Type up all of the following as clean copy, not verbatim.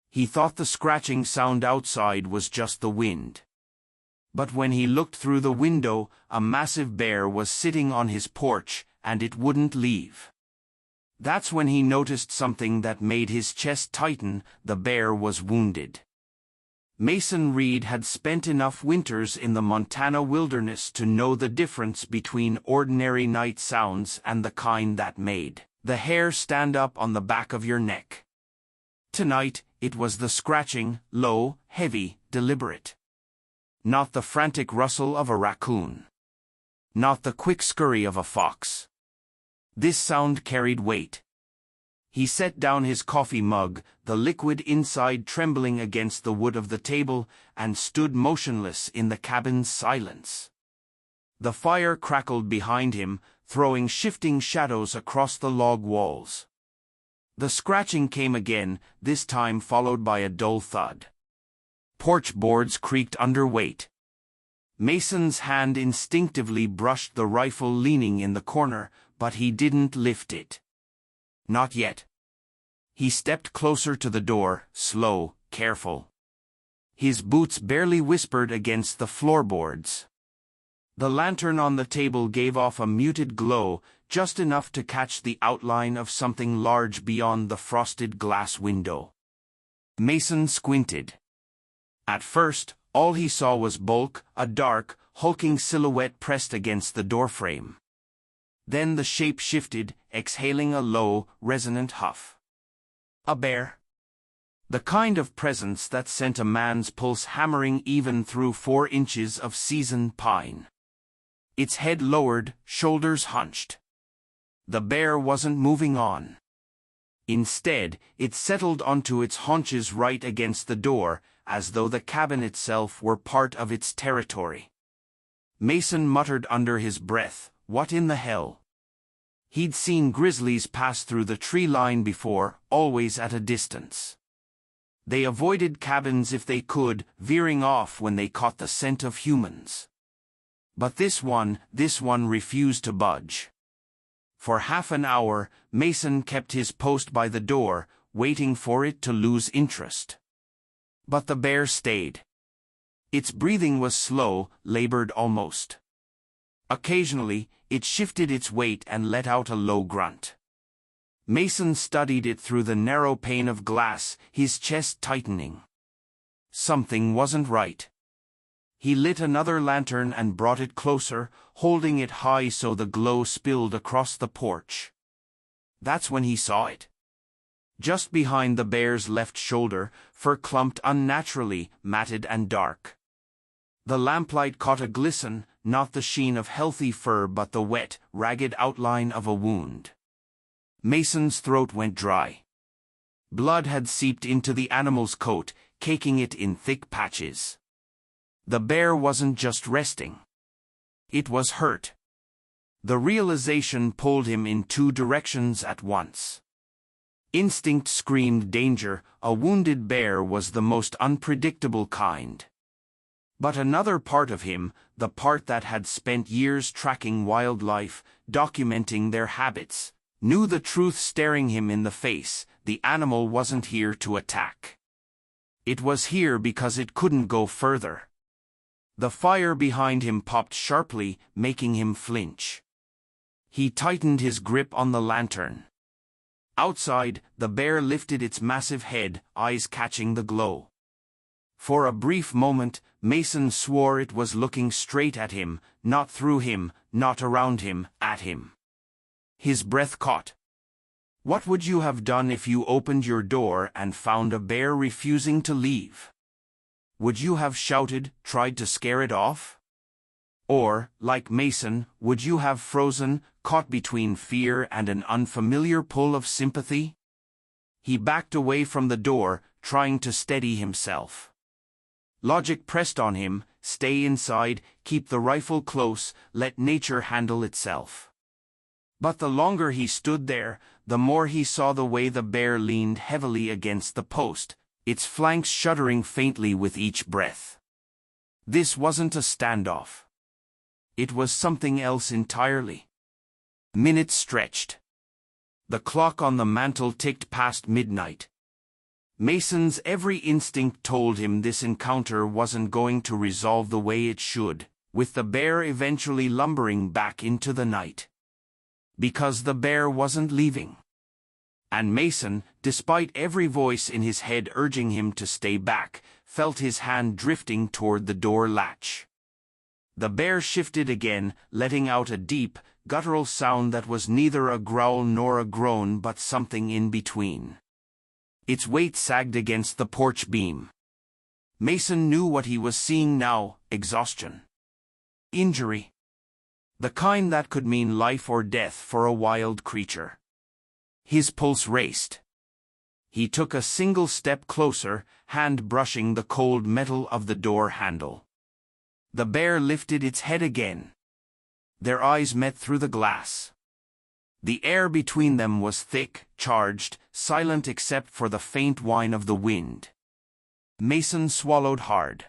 He thought the scratching sound outside was just the wind. But when he looked through the window, a massive bear was sitting on his porch, and it wouldn't leave. That's when he noticed something that made his chest tighten. The bear was wounded. Mason Reed had spent enough winters in the Montana wilderness to know the difference between ordinary night sounds and the kind that made the hair stand up on the back of your neck. Tonight, it was the scratching, low, heavy, deliberate. Not the frantic rustle of a raccoon. Not the quick scurry of a fox. This sound carried weight. He set down his coffee mug, the liquid inside trembling against the wood of the table, and stood motionless in the cabin's silence. The fire crackled behind him, throwing shifting shadows across the log walls. The scratching came again, this time followed by a dull thud. Porch boards creaked under weight. Mason's hand instinctively brushed the rifle leaning in the corner, but he didn't lift it. Not yet. He stepped closer to the door, slow, careful. His boots barely whispered against the floorboards. The lantern on the table gave off a muted glow, just enough to catch the outline of something large beyond the frosted glass window. Mason squinted. At first, all he saw was bulk, a dark, hulking silhouette pressed against the doorframe. Then the shape shifted, exhaling a low, resonant huff. A bear. The kind of presence that sent a man's pulse hammering even through 4 inches of seasoned pine. Its head lowered, shoulders hunched. The bear wasn't moving on. Instead, it settled onto its haunches right against the door, as though the cabin itself were part of its territory. Mason muttered under his breath, "What in the hell?" He'd seen grizzlies pass through the tree line before, always at a distance. They avoided cabins if they could, veering off when they caught the scent of humans. But this one refused to budge. For half an hour, Mason kept his post by the door, waiting for it to lose interest. But the bear stayed. Its breathing was slow, labored almost. Occasionally, it shifted its weight and let out a low grunt. Mason studied it through the narrow pane of glass, his chest tightening. Something wasn't right. He lit another lantern and brought it closer, holding it high so the glow spilled across the porch. That's when he saw it. Just behind the bear's left shoulder, fur clumped unnaturally, matted and dark. The lamplight caught a glisten, not the sheen of healthy fur but the wet, ragged outline of a wound. Mason's throat went dry. Blood had seeped into the animal's coat, caking it in thick patches. The bear wasn't just resting. It was hurt. The realization pulled him in 2 directions at once. Instinct screamed danger. A wounded bear was the most unpredictable kind. But another part of him, the part that had spent years tracking wildlife, documenting their habits, knew the truth staring him in the face: the animal wasn't here to attack. It was here because it couldn't go further. The fire behind him popped sharply, making him flinch. He tightened his grip on the lantern. Outside, the bear lifted its massive head, eyes catching the glow. For a brief moment, Mason swore it was looking straight at him, not through him, not around him, at him. His breath caught. What would you have done if you opened your door and found a bear refusing to leave? Would you have shouted, tried to scare it off? Or, like Mason, would you have frozen, caught between fear and an unfamiliar pull of sympathy? He backed away from the door, trying to steady himself. Logic pressed on him: stay inside, keep the rifle close, let nature handle itself. But the longer he stood there, the more he saw the way the bear leaned heavily against the post, its flanks shuddering faintly with each breath. This wasn't a standoff. It was something else entirely. Minutes stretched. The clock on the mantel ticked past midnight. Mason's every instinct told him this encounter wasn't going to resolve the way it should, with the bear eventually lumbering back into the night. Because the bear wasn't leaving. And Mason, despite every voice in his head urging him to stay back, felt his hand drifting toward the door latch. The bear shifted again, letting out a deep, guttural sound that was neither a growl nor a groan but something in between. Its weight sagged against the porch beam. Mason knew what he was seeing now: exhaustion. Injury. The kind that could mean life or death for a wild creature. His pulse raced. He took a single step closer, hand brushing the cold metal of the door handle. The bear lifted its head again. Their eyes met through the glass. The air between them was thick, charged, silent except for the faint whine of the wind. Mason swallowed hard.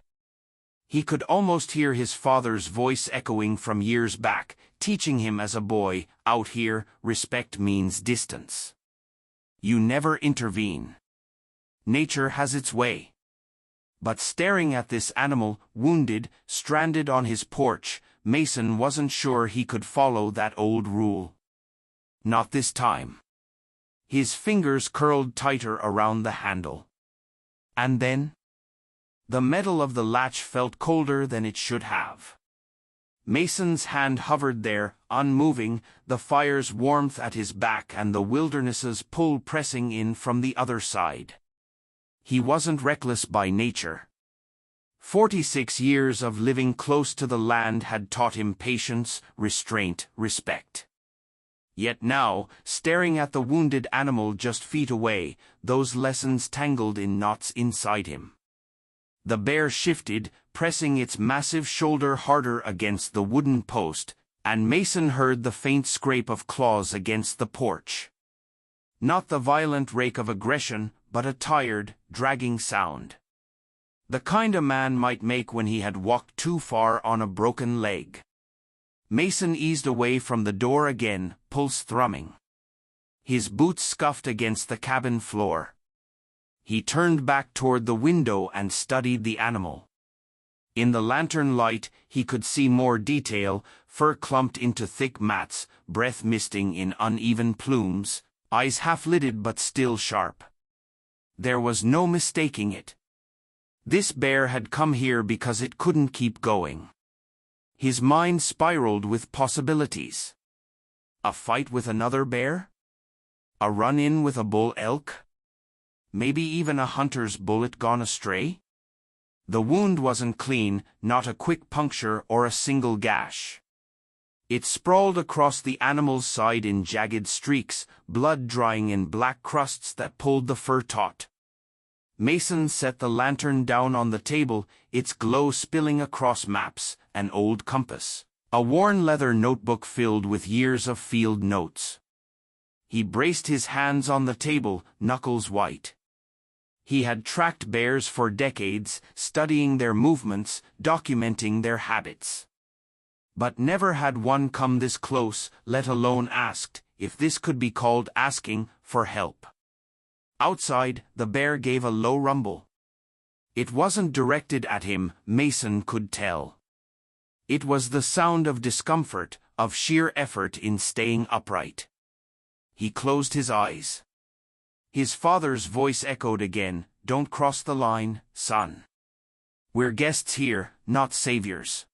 He could almost hear his father's voice echoing from years back, teaching him as a boy, out here, respect means distance. You never intervene. Nature has its way. But staring at this animal, wounded, stranded on his porch, Mason wasn't sure he could follow that old rule. Not this time. His fingers curled tighter around the handle. And then? The metal of the latch felt colder than it should have. Mason's hand hovered there, unmoving, the fire's warmth at his back and the wilderness's pull pressing in from the other side. He wasn't reckless by nature. 46 years of living close to the land had taught him patience, restraint, respect. Yet now, staring at the wounded animal just feet away, those lessons tangled in knots inside him. The bear shifted, pressing its massive shoulder harder against the wooden post, and Mason heard the faint scrape of claws against the porch. Not the violent rake of aggression, but a tired, dragging sound. The kind a man might make when he had walked too far on a broken leg. Mason eased away from the door again, pulse thrumming. His boots scuffed against the cabin floor. He turned back toward the window and studied the animal. In the lantern light, he could see more detail: fur clumped into thick mats, breath misting in uneven plumes, eyes half-lidded but still sharp. There was no mistaking it. This bear had come here because it couldn't keep going. His mind spiraled with possibilities. A fight with another bear? A run-in with a bull elk? Maybe even a hunter's bullet gone astray? The wound wasn't clean, not a quick puncture or a single gash. It sprawled across the animal's side in jagged streaks, blood drying in black crusts that pulled the fur taut. Mason set the lantern down on the table, its glow spilling across maps, an old compass, a worn leather notebook filled with years of field notes. He braced his hands on the table, knuckles white. He had tracked bears for decades, studying their movements, documenting their habits. But never had one come this close, let alone asked, if this could be called asking, for help. Outside, the bear gave a low rumble. It wasn't directed at him, Mason could tell. It was the sound of discomfort, of sheer effort in staying upright. He closed his eyes. His father's voice echoed again, "Don't cross the line, son. We're guests here, not saviors."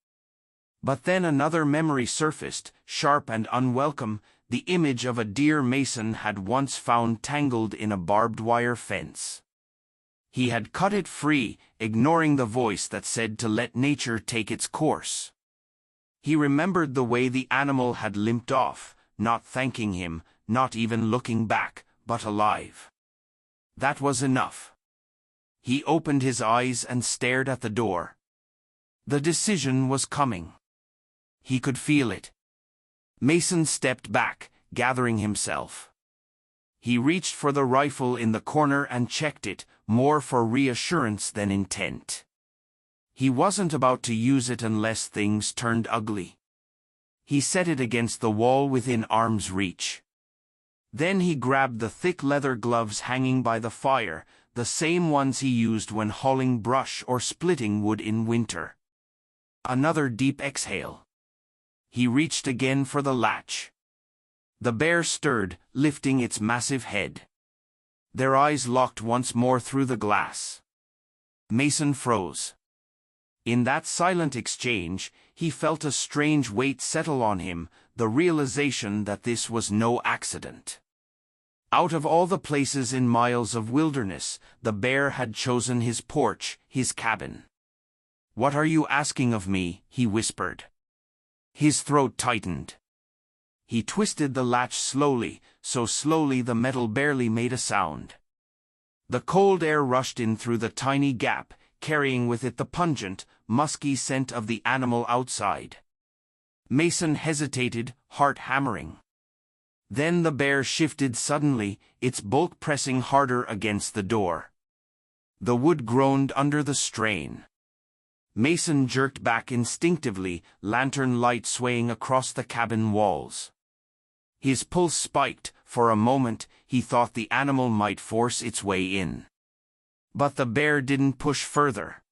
But then another memory surfaced, sharp and unwelcome, the image of a deer Mason had once found tangled in a barbed wire fence. He had cut it free, ignoring the voice that said to let nature take its course. He remembered the way the animal had limped off, not thanking him, not even looking back, but alive. That was enough. He opened his eyes and stared at the door. The decision was coming. He could feel it. Mason stepped back, gathering himself. He reached for the rifle in the corner and checked it, more for reassurance than intent. He wasn't about to use it unless things turned ugly. He set it against the wall within arm's reach. Then he grabbed the thick leather gloves hanging by the fire, the same ones he used when hauling brush or splitting wood in winter. Another deep exhale. He reached again for the latch. The bear stirred, lifting its massive head. Their eyes locked once more through the glass. Mason froze. In that silent exchange, he felt a strange weight settle on him, the realization that this was no accident. Out of all the places in miles of wilderness, the bear had chosen his porch, his cabin. "What are you asking of me?" he whispered. His throat tightened. He twisted the latch slowly, so slowly the metal barely made a sound. The cold air rushed in through the tiny gap, carrying with it the pungent, musky scent of the animal outside. Mason hesitated, heart hammering. Then the bear shifted suddenly, its bulk pressing harder against the door. The wood groaned under the strain. Mason jerked back instinctively, lantern light swaying across the cabin walls. His pulse spiked. For a moment, he thought the animal might force its way in. But the bear didn't push further.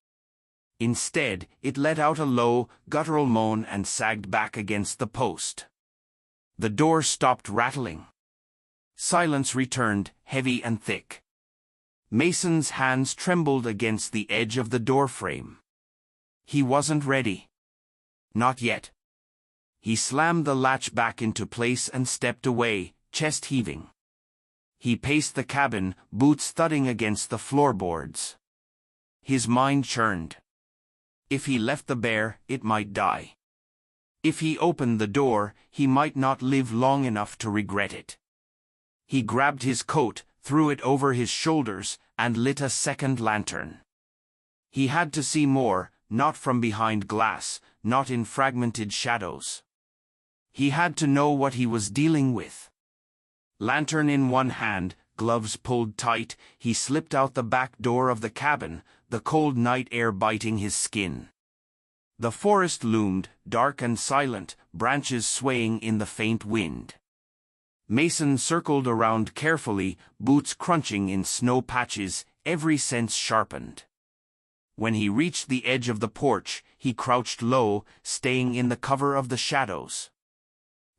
Instead, it let out a low, guttural moan and sagged back against the post. The door stopped rattling. Silence returned, heavy and thick. Mason's hands trembled against the edge of the doorframe. He wasn't ready. Not yet. He slammed the latch back into place and stepped away, chest heaving. He paced the cabin, boots thudding against the floorboards. His mind churned. If he left the bear, it might die. If he opened the door, he might not live long enough to regret it. He grabbed his coat, threw it over his shoulders, and lit a second lantern. He had to see more, not from behind glass, not in fragmented shadows. He had to know what he was dealing with. Lantern in one hand, gloves pulled tight, he slipped out the back door of the cabin, the cold night air biting his skin. The forest loomed, dark and silent, branches swaying in the faint wind. Mason circled around carefully, boots crunching in snow patches, every sense sharpened. When he reached the edge of the porch, he crouched low, staying in the cover of the shadows.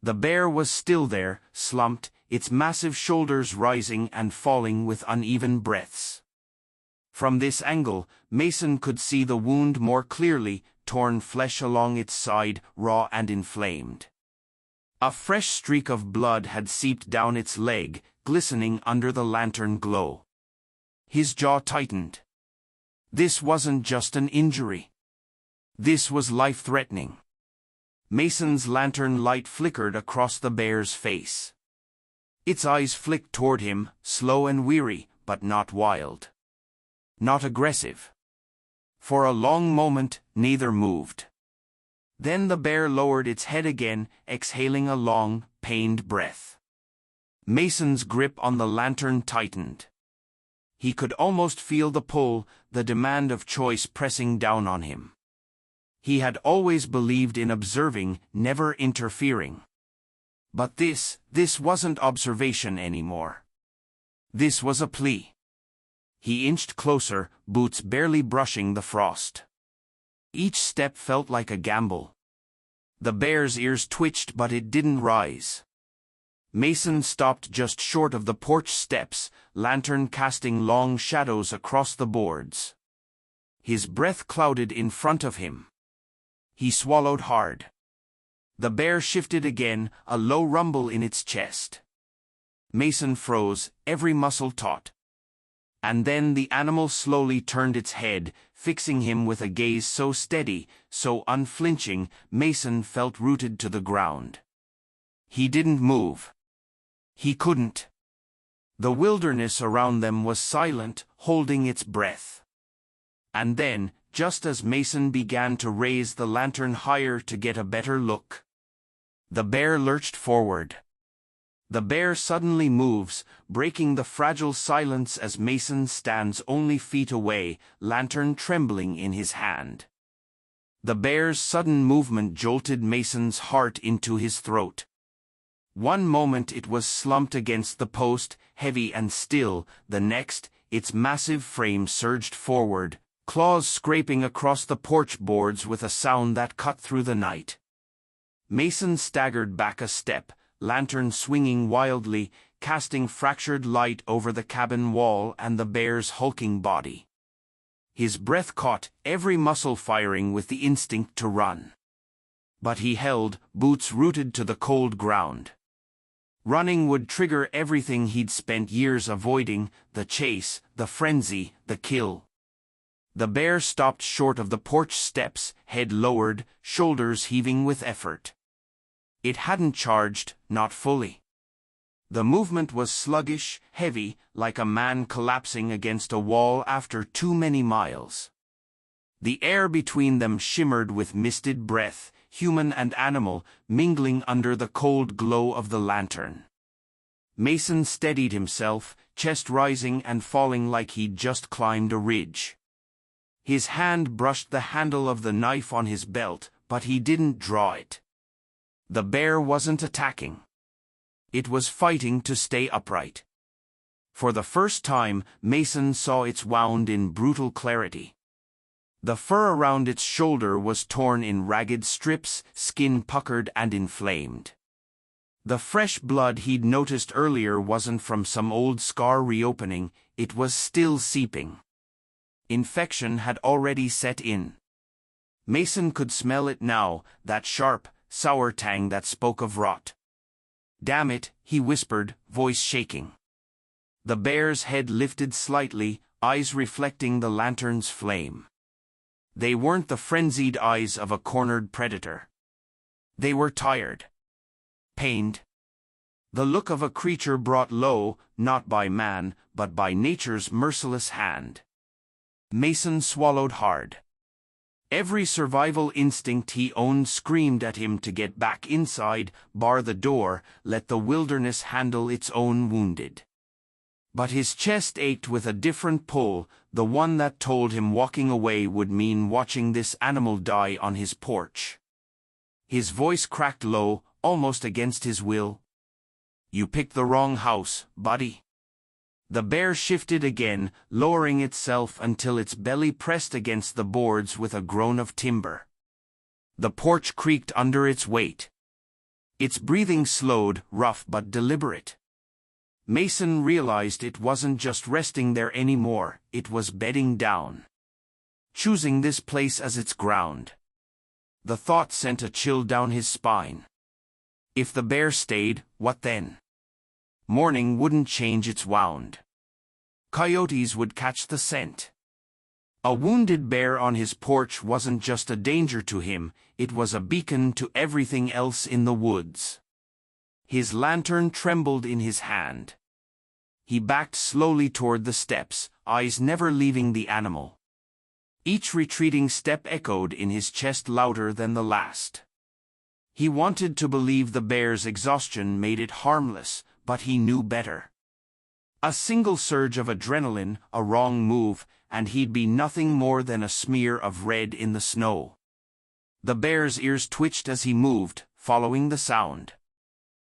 The bear was still there, slumped, its massive shoulders rising and falling with uneven breaths. From this angle, Mason could see the wound more clearly, torn flesh along its side, raw and inflamed. A fresh streak of blood had seeped down its leg, glistening under the lantern glow. His jaw tightened. This wasn't just an injury. This was life-threatening. Mason's lantern light flickered across the bear's face. Its eyes flicked toward him, slow and weary, but not wild. Not aggressive. For a long moment, neither moved. Then the bear lowered its head again, exhaling a long, pained breath. Mason's grip on the lantern tightened. He could almost feel the pull, the demand of choice pressing down on him. He had always believed in observing, never interfering. But this wasn't observation anymore. This was a plea. He inched closer, boots barely brushing the frost. Each step felt like a gamble. The bear's ears twitched, but it didn't rise. Mason stopped just short of the porch steps, lantern casting long shadows across the boards. His breath clouded in front of him. He swallowed hard. The bear shifted again, a low rumble in its chest. Mason froze, every muscle taut. And then the animal slowly turned its head, fixing him with a gaze so steady, so unflinching, Mason felt rooted to the ground. He didn't move. He couldn't. The wilderness around them was silent, holding its breath. And then, just as Mason began to raise the lantern higher to get a better look, the bear lurched forward. The bear suddenly moves, breaking the fragile silence as Mason stands only feet away, lantern trembling in his hand. The bear's sudden movement jolted Mason's heart into his throat. One moment it was slumped against the post, heavy and still, the next, its massive frame surged forward, claws scraping across the porch boards with a sound that cut through the night. Mason staggered back a step, lantern swinging wildly, casting fractured light over the cabin wall and the bear's hulking body. His breath caught, every muscle firing with the instinct to run. But he held, boots rooted to the cold ground. Running would trigger everything he'd spent years avoiding, the chase, the frenzy, the kill. The bear stopped short of the porch steps, head lowered, shoulders heaving with effort. It hadn't charged, not fully. The movement was sluggish, heavy, like a man collapsing against a wall after too many miles. The air between them shimmered with misted breath, human and animal, mingling under the cold glow of the lantern. Mason steadied himself, chest rising and falling like he'd just climbed a ridge. His hand brushed the handle of the knife on his belt, but he didn't draw it. The bear wasn't attacking. It was fighting to stay upright. For the first time, Mason saw its wound in brutal clarity. The fur around its shoulder was torn in ragged strips, skin puckered and inflamed. The fresh blood he'd noticed earlier wasn't from some old scar reopening, it was still seeping. Infection had already set in. Mason could smell it now, that sharp, sour tang that spoke of rot. "Damn it," he whispered, voice shaking. The bear's head lifted slightly, eyes reflecting the lantern's flame. They weren't the frenzied eyes of a cornered predator. They were tired. Pained. The look of a creature brought low, not by man, but by nature's merciless hand. Mason swallowed hard. Every survival instinct he owned screamed at him to get back inside, bar the door, let the wilderness handle its own wounded. But his chest ached with a different pull, the one that told him walking away would mean watching this animal die on his porch. His voice cracked low, almost against his will. "You picked the wrong house, buddy." The bear shifted again, lowering itself until its belly pressed against the boards with a groan of timber. The porch creaked under its weight. Its breathing slowed, rough but deliberate. Mason realized it wasn't just resting there anymore, it was bedding down. Choosing this place as its ground. The thought sent a chill down his spine. If the bear stayed, what then? Morning wouldn't change its wound. Coyotes would catch the scent. A wounded bear on his porch wasn't just a danger to him, it was a beacon to everything else in the woods. His lantern trembled in his hand. He backed slowly toward the steps, eyes never leaving the animal. Each retreating step echoed in his chest louder than the last. He wanted to believe the bear's exhaustion made it harmless, but he knew better. A single surge of adrenaline, a wrong move, and he'd be nothing more than a smear of red in the snow. The bear's ears twitched as he moved, following the sound.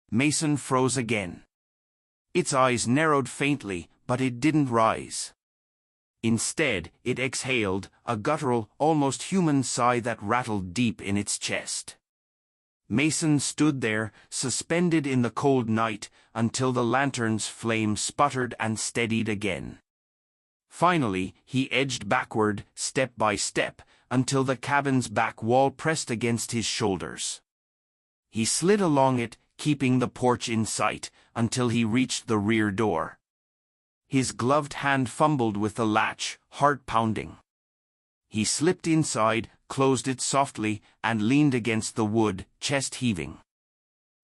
Mason froze again. Its eyes narrowed faintly, but it didn't rise. Instead, it exhaled, a guttural, almost human sigh that rattled deep in its chest. Mason stood there, suspended in the cold night, until the lantern's flame sputtered and steadied again. Finally, he edged backward, step by step, until the cabin's back wall pressed against his shoulders. He slid along it, keeping the porch in sight, until he reached the rear door. His gloved hand fumbled with the latch, heart pounding. He slipped inside, closed it softly, and leaned against the wood, chest heaving.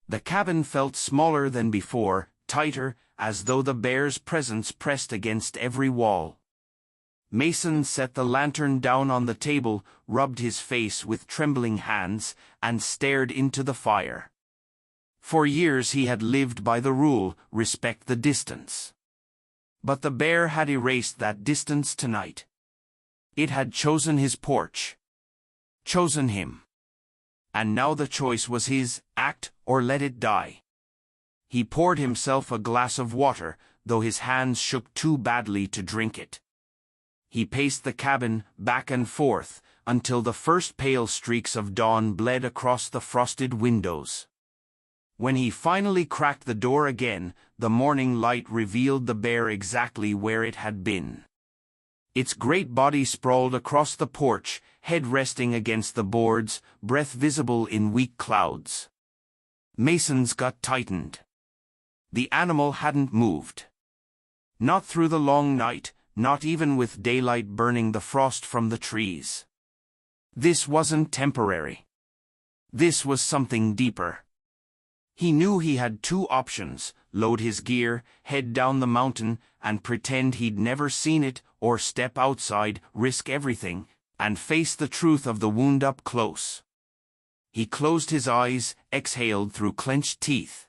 The cabin felt smaller than before, tighter, as though the bear's presence pressed against every wall. Mason set the lantern down on the table, rubbed his face with trembling hands, and stared into the fire. For years he had lived by the rule, respect the distance. But the bear had erased that distance tonight. It had chosen his porch. Chosen him. And now the choice was his, act or let it die. He poured himself a glass of water, though his hands shook too badly to drink it. He paced the cabin back and forth until the first pale streaks of dawn bled across the frosted windows. When he finally cracked the door again, the morning light revealed the bear exactly where it had been. Its great body sprawled across the porch, head resting against the boards, breath visible in weak clouds. Mason's gut tightened. The animal hadn't moved. Not through the long night, not even with daylight burning the frost from the trees. This wasn't temporary. This was something deeper. He knew he had two options: load his gear, head down the mountain, and pretend he'd never seen it, or step outside, risk everything, and face the truth of the wound up close. He closed his eyes, exhaled through clenched teeth.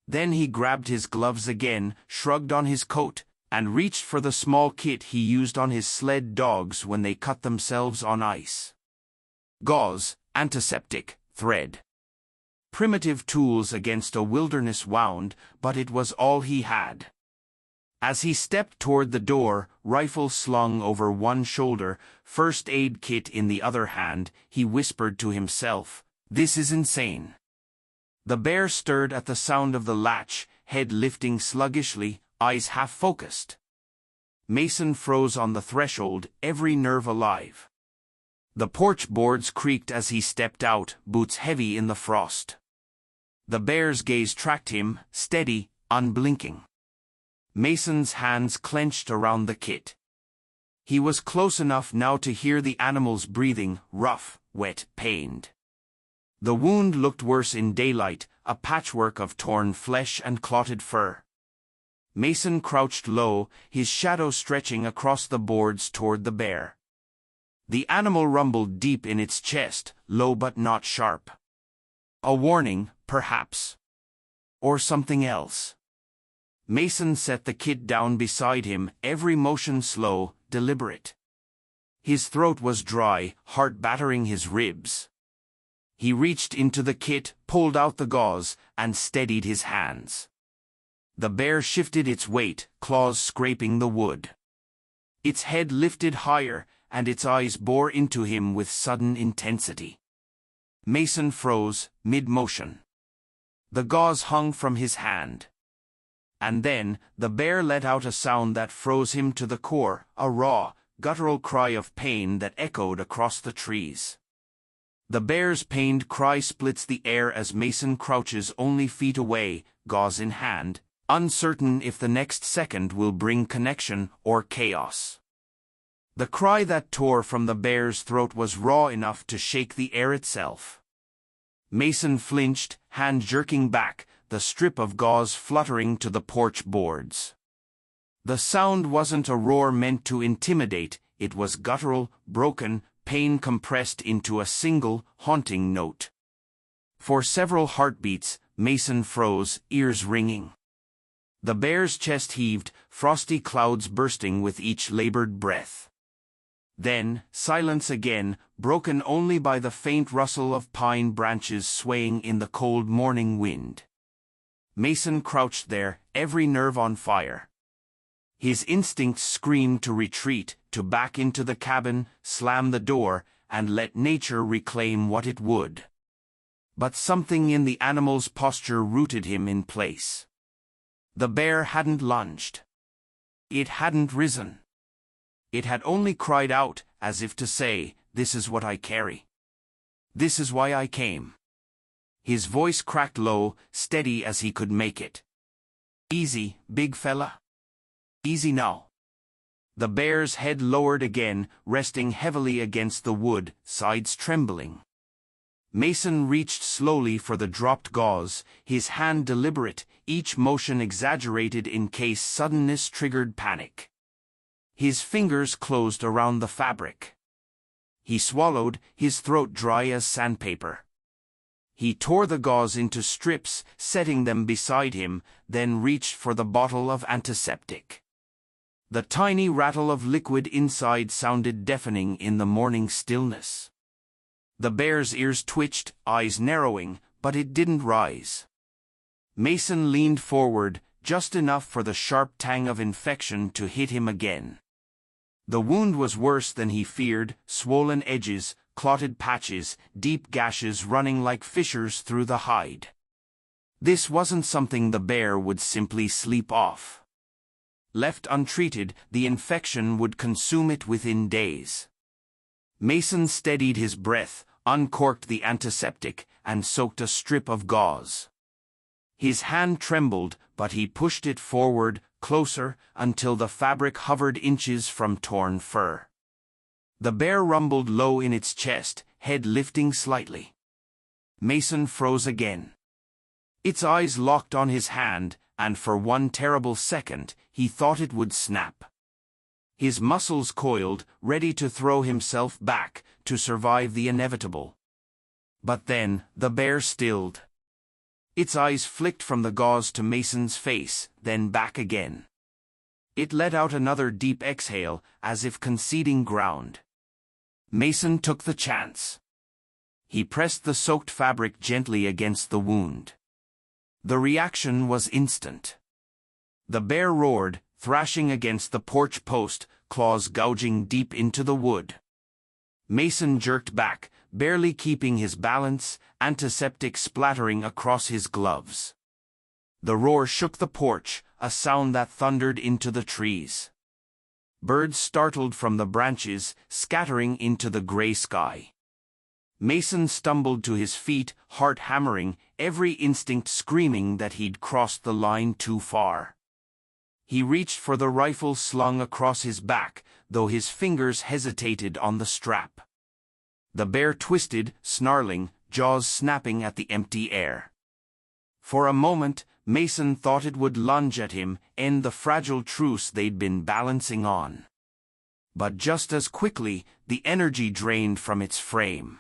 Then he grabbed his gloves again, shrugged on his coat, and reached for the small kit he used on his sled dogs when they cut themselves on ice. Gauze, antiseptic, thread. Primitive tools against a wilderness wound, but it was all he had. As he stepped toward the door, rifle slung over one shoulder, first aid kit in the other hand, he whispered to himself, "This is insane." The bear stirred at the sound of the latch, head lifting sluggishly, eyes half-focused. Mason froze on the threshold, every nerve alive. The porch boards creaked as he stepped out, boots heavy in the frost. The bear's gaze tracked him, steady, unblinking. Mason's hands clenched around the kit. He was close enough now to hear the animal's breathing, rough, wet, pained. The wound looked worse in daylight, a patchwork of torn flesh and clotted fur. Mason crouched low, his shadow stretching across the boards toward the bear. The animal rumbled deep in its chest, low but not sharp. A warning, perhaps. Or something else. Mason set the kit down beside him, every motion slow, deliberate. His throat was dry, heart battering his ribs. He reached into the kit, pulled out the gauze, and steadied his hands. The bear shifted its weight, claws scraping the wood. Its head lifted higher, and its eyes bore into him with sudden intensity. Mason froze, mid-motion. The gauze hung from his hand. And then, the bear let out a sound that froze him to the core, a raw, guttural cry of pain that echoed across the trees. The bear's pained cry splits the air as Mason crouches only feet away, gauze in hand, uncertain if the next second will bring connection or chaos. The cry that tore from the bear's throat was raw enough to shake the air itself. Mason flinched, hand jerking back, the strip of gauze fluttering to the porch boards. The sound wasn't a roar meant to intimidate, it was guttural, broken, pain compressed into a single, haunting note. For several heartbeats, Mason froze, ears ringing. The bear's chest heaved, frosty clouds bursting with each labored breath. Then, silence again, broken only by the faint rustle of pine branches swaying in the cold morning wind. Mason crouched there, every nerve on fire. His instincts screamed to retreat, to back into the cabin, slam the door, and let nature reclaim what it would. But something in the animal's posture rooted him in place. The bear hadn't lunged. It hadn't risen. It had only cried out, as if to say, "This is what I carry. This is why I came." His voice cracked low, steady as he could make it. "Easy, big fella. Easy now." The bear's head lowered again, resting heavily against the wood, sides trembling. Mason reached slowly for the dropped gauze, his hand deliberate, each motion exaggerated in case suddenness triggered panic. His fingers closed around the fabric. He swallowed, his throat dry as sandpaper. He tore the gauze into strips, setting them beside him, then reached for the bottle of antiseptic. The tiny rattle of liquid inside sounded deafening in the morning stillness. The bear's ears twitched, eyes narrowing, but it didn't rise. Mason leaned forward, just enough for the sharp tang of infection to hit him again. The wound was worse than he feared, swollen edges, clotted patches, deep gashes running like fissures through the hide. This wasn't something the bear would simply sleep off. Left untreated, the infection would consume it within days. Mason steadied his breath, uncorked the antiseptic, and soaked a strip of gauze. His hand trembled, but he pushed it forward, closer, until the fabric hovered inches from torn fur. The bear rumbled low in its chest, head lifting slightly. Mason froze again. Its eyes locked on his hand, and for one terrible second, he thought it would snap. His muscles coiled, ready to throw himself back, to survive the inevitable. But then, the bear stilled. Its eyes flicked from the gauze to Mason's face, then back again. It let out another deep exhale, as if conceding ground. Mason took the chance. He pressed the soaked fabric gently against the wound. The reaction was instant. The bear roared, thrashing against the porch post, claws gouging deep into the wood. Mason jerked back, barely keeping his balance, antiseptic splattering across his gloves. The roar shook the porch, a sound that thundered into the trees. Birds startled from the branches, scattering into the gray sky. Mason stumbled to his feet, heart hammering, every instinct screaming that he'd crossed the line too far. He reached for the rifle slung across his back, though his fingers hesitated on the strap. The bear twisted, snarling, jaws snapping at the empty air. For a moment, Mason thought it would lunge at him, end the fragile truce they'd been balancing on. But just as quickly, the energy drained from its frame.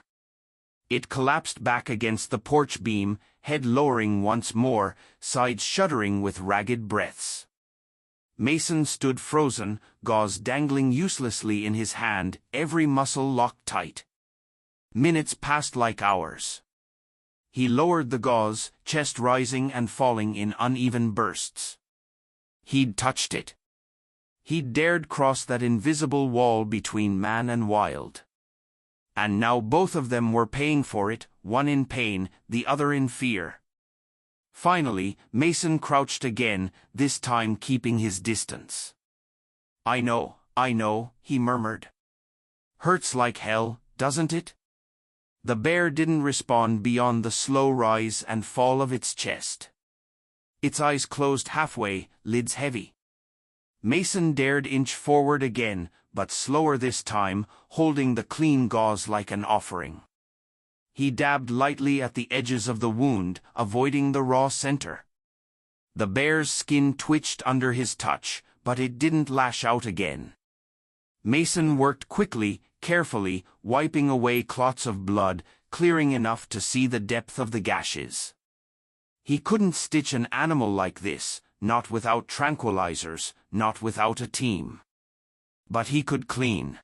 It collapsed back against the porch beam, head lowering once more, sides shuddering with ragged breaths. Mason stood frozen, gauze dangling uselessly in his hand, every muscle locked tight. Minutes passed like hours. He lowered the gauze, chest rising and falling in uneven bursts. He'd touched it. He'd dared cross that invisible wall between man and wild. And now both of them were paying for it, one in pain, the other in fear. Finally, Mason crouched again, this time keeping his distance. I know, he murmured. Hurts like hell, doesn't it? The bear didn't respond beyond the slow rise and fall of its chest. Its eyes closed halfway, lids heavy. Mason dared inch forward again, but slower this time, holding the clean gauze like an offering. He dabbed lightly at the edges of the wound, avoiding the raw center. The bear's skin twitched under his touch, but it didn't lash out again. Mason worked quickly, carefully, wiping away clots of blood, clearing enough to see the depth of the gashes. He couldn't stitch an animal like this, not without tranquilizers, not without a team. But he could clean.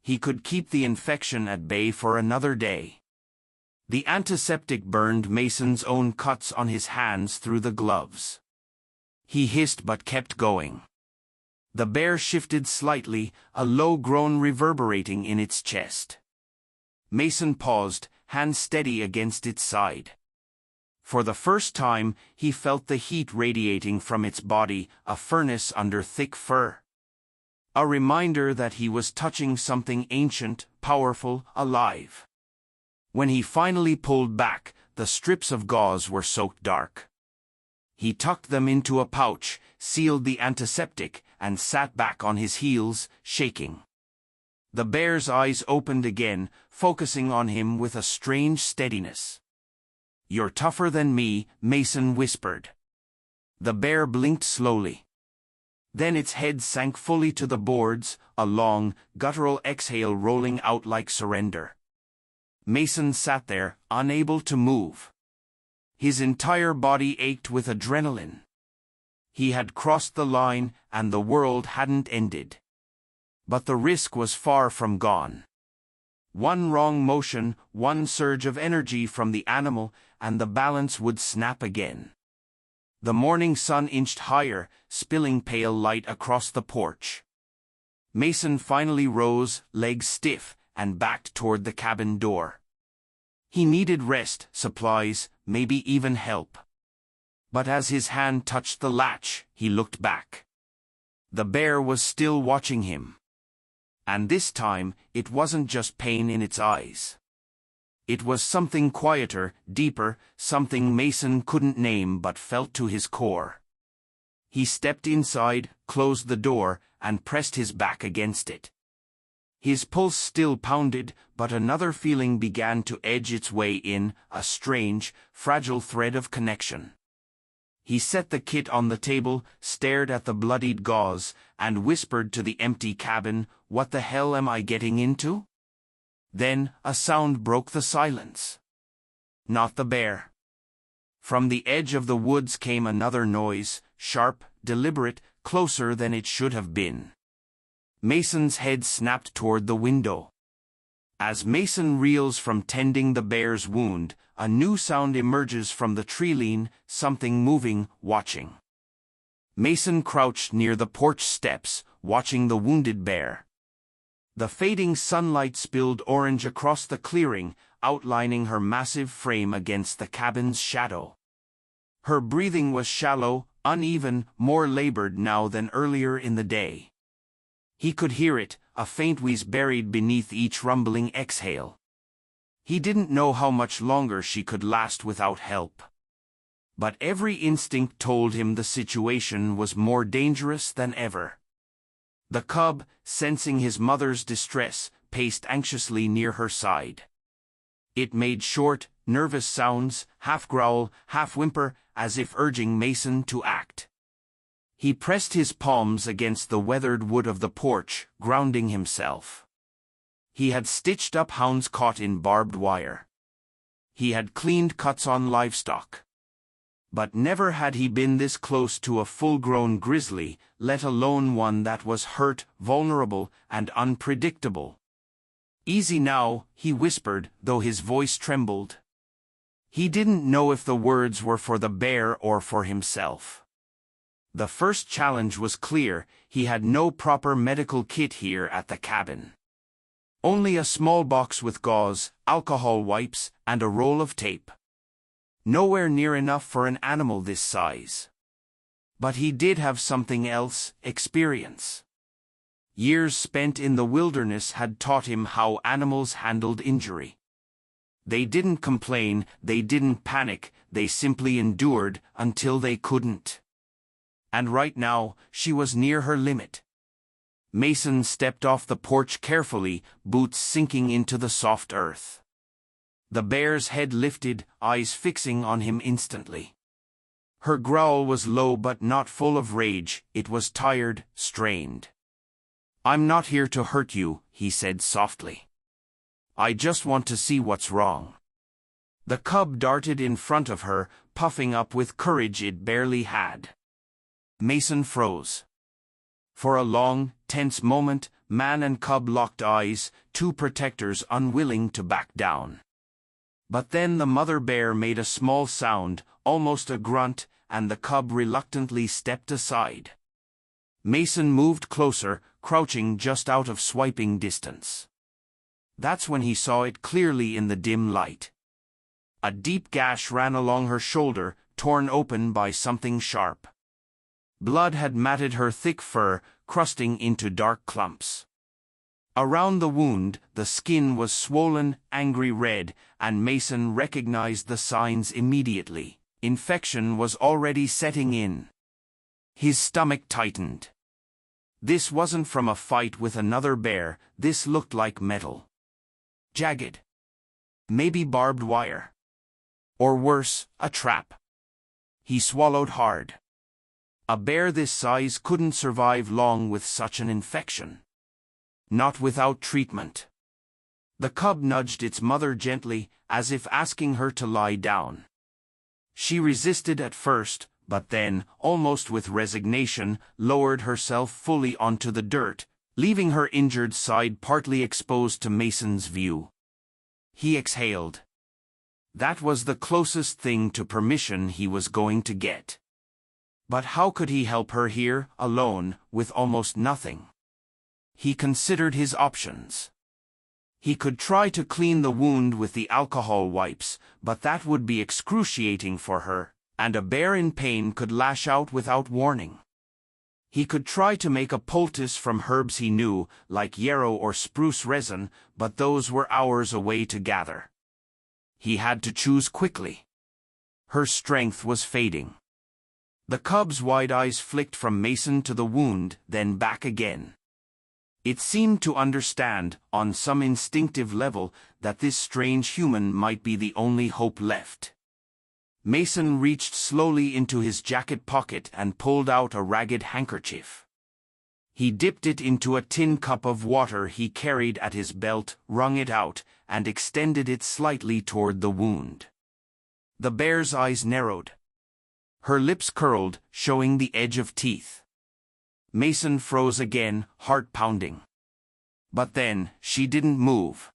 He could keep the infection at bay for another day. The antiseptic burned Mason's own cuts on his hands through the gloves. He hissed but kept going. The bear shifted slightly, a low groan reverberating in its chest. Mason paused, hand steady against its side. For the first time, he felt the heat radiating from its body, a furnace under thick fur. A reminder that he was touching something ancient, powerful, alive. When he finally pulled back, the strips of gauze were soaked dark. He tucked them into a pouch, sealed the antiseptic, and sat back on his heels, shaking. The bear's eyes opened again, focusing on him with a strange steadiness. "You're tougher than me," Mason whispered. The bear blinked slowly. Then its head sank fully to the boards, a long, guttural exhale rolling out like surrender. Mason sat there, unable to move. His entire body ached with adrenaline. He had crossed the line, and the world hadn't ended. But the risk was far from gone. One wrong motion, one surge of energy from the animal, and the balance would snap again. The morning sun inched higher, spilling pale light across the porch. Mason finally rose, legs stiff, and backed toward the cabin door. He needed rest, supplies, maybe even help. But as his hand touched the latch, he looked back. The bear was still watching him. And this time, it wasn't just pain in its eyes. It was something quieter, deeper, something Mason couldn't name but felt to his core. He stepped inside, closed the door, and pressed his back against it. His pulse still pounded, but another feeling began to edge its way in, a strange, fragile thread of connection. He set the kit on the table, stared at the bloodied gauze, and whispered to the empty cabin, "What the hell am I getting into?" Then, a sound broke the silence. Not the bear. From the edge of the woods came another noise, sharp, deliberate, closer than it should have been. Mason's head snapped toward the window. As Mason reels from tending the bear's wound, a new sound emerges from the tree-line, something moving, watching. Mason crouched near the porch steps, watching the wounded bear. The fading sunlight spilled orange across the clearing, outlining her massive frame against the cabin's shadow. Her breathing was shallow, uneven, more labored now than earlier in the day. He could hear it, a faint wheeze buried beneath each rumbling exhale. He didn't know how much longer she could last without help. But every instinct told him the situation was more dangerous than ever. The cub, sensing his mother's distress, paced anxiously near her side. It made short, nervous sounds, half growl, half whimper, as if urging Mason to act. He pressed his palms against the weathered wood of the porch, grounding himself. He had stitched up hounds caught in barbed wire. He had cleaned cuts on livestock. But never had he been this close to a full-grown grizzly, let alone one that was hurt, vulnerable, and unpredictable. "Easy now," he whispered, though his voice trembled. He didn't know if the words were for the bear or for himself. The first challenge was clear: he had no proper medical kit here at the cabin. Only a small box with gauze, alcohol wipes, and a roll of tape. Nowhere near enough for an animal this size. But he did have something else: experience. Years spent in the wilderness had taught him how animals handled injury. They didn't complain, they didn't panic, they simply endured until they couldn't. And right now, she was near her limit. Mason stepped off the porch carefully, boots sinking into the soft earth. The bear's head lifted, eyes fixing on him instantly. Her growl was low but not full of rage, it was tired, strained. "I'm not here to hurt you," he said softly. "I just want to see what's wrong." The cub darted in front of her, puffing up with courage it barely had. Mason froze. For a long, tense moment, man and cub locked eyes, two protectors unwilling to back down. But then the mother bear made a small sound, almost a grunt, and the cub reluctantly stepped aside. Mason moved closer, crouching just out of swiping distance. That's when he saw it clearly in the dim light. A deep gash ran along her shoulder, torn open by something sharp. Blood had matted her thick fur, crusting into dark clumps. Around the wound, the skin was swollen, angry red, and Mason recognized the signs immediately. Infection was already setting in. His stomach tightened. This wasn't from a fight with another bear, this looked like metal. Jagged. Maybe barbed wire. Or worse, a trap. He swallowed hard. A bear this size couldn't survive long with such an infection. Not without treatment. The cub nudged its mother gently, as if asking her to lie down. She resisted at first, but then, almost with resignation, lowered herself fully onto the dirt, leaving her injured side partly exposed to Mason's view. He exhaled. That was the closest thing to permission he was going to get. But how could he help her here, alone, with almost nothing? He considered his options. He could try to clean the wound with the alcohol wipes, but that would be excruciating for her, and a bear in pain could lash out without warning. He could try to make a poultice from herbs he knew, like yarrow or spruce resin, but those were hours away to gather. He had to choose quickly. Her strength was fading. The cub's wide eyes flicked from Mason to the wound, then back again. It seemed to understand, on some instinctive level, that this strange human might be the only hope left. Mason reached slowly into his jacket pocket and pulled out a ragged handkerchief. He dipped it into a tin cup of water he carried at his belt, wrung it out, and extended it slightly toward the wound. The bear's eyes narrowed. Her lips curled, showing the edge of teeth. Mason froze again, heart pounding. But then, she didn't move.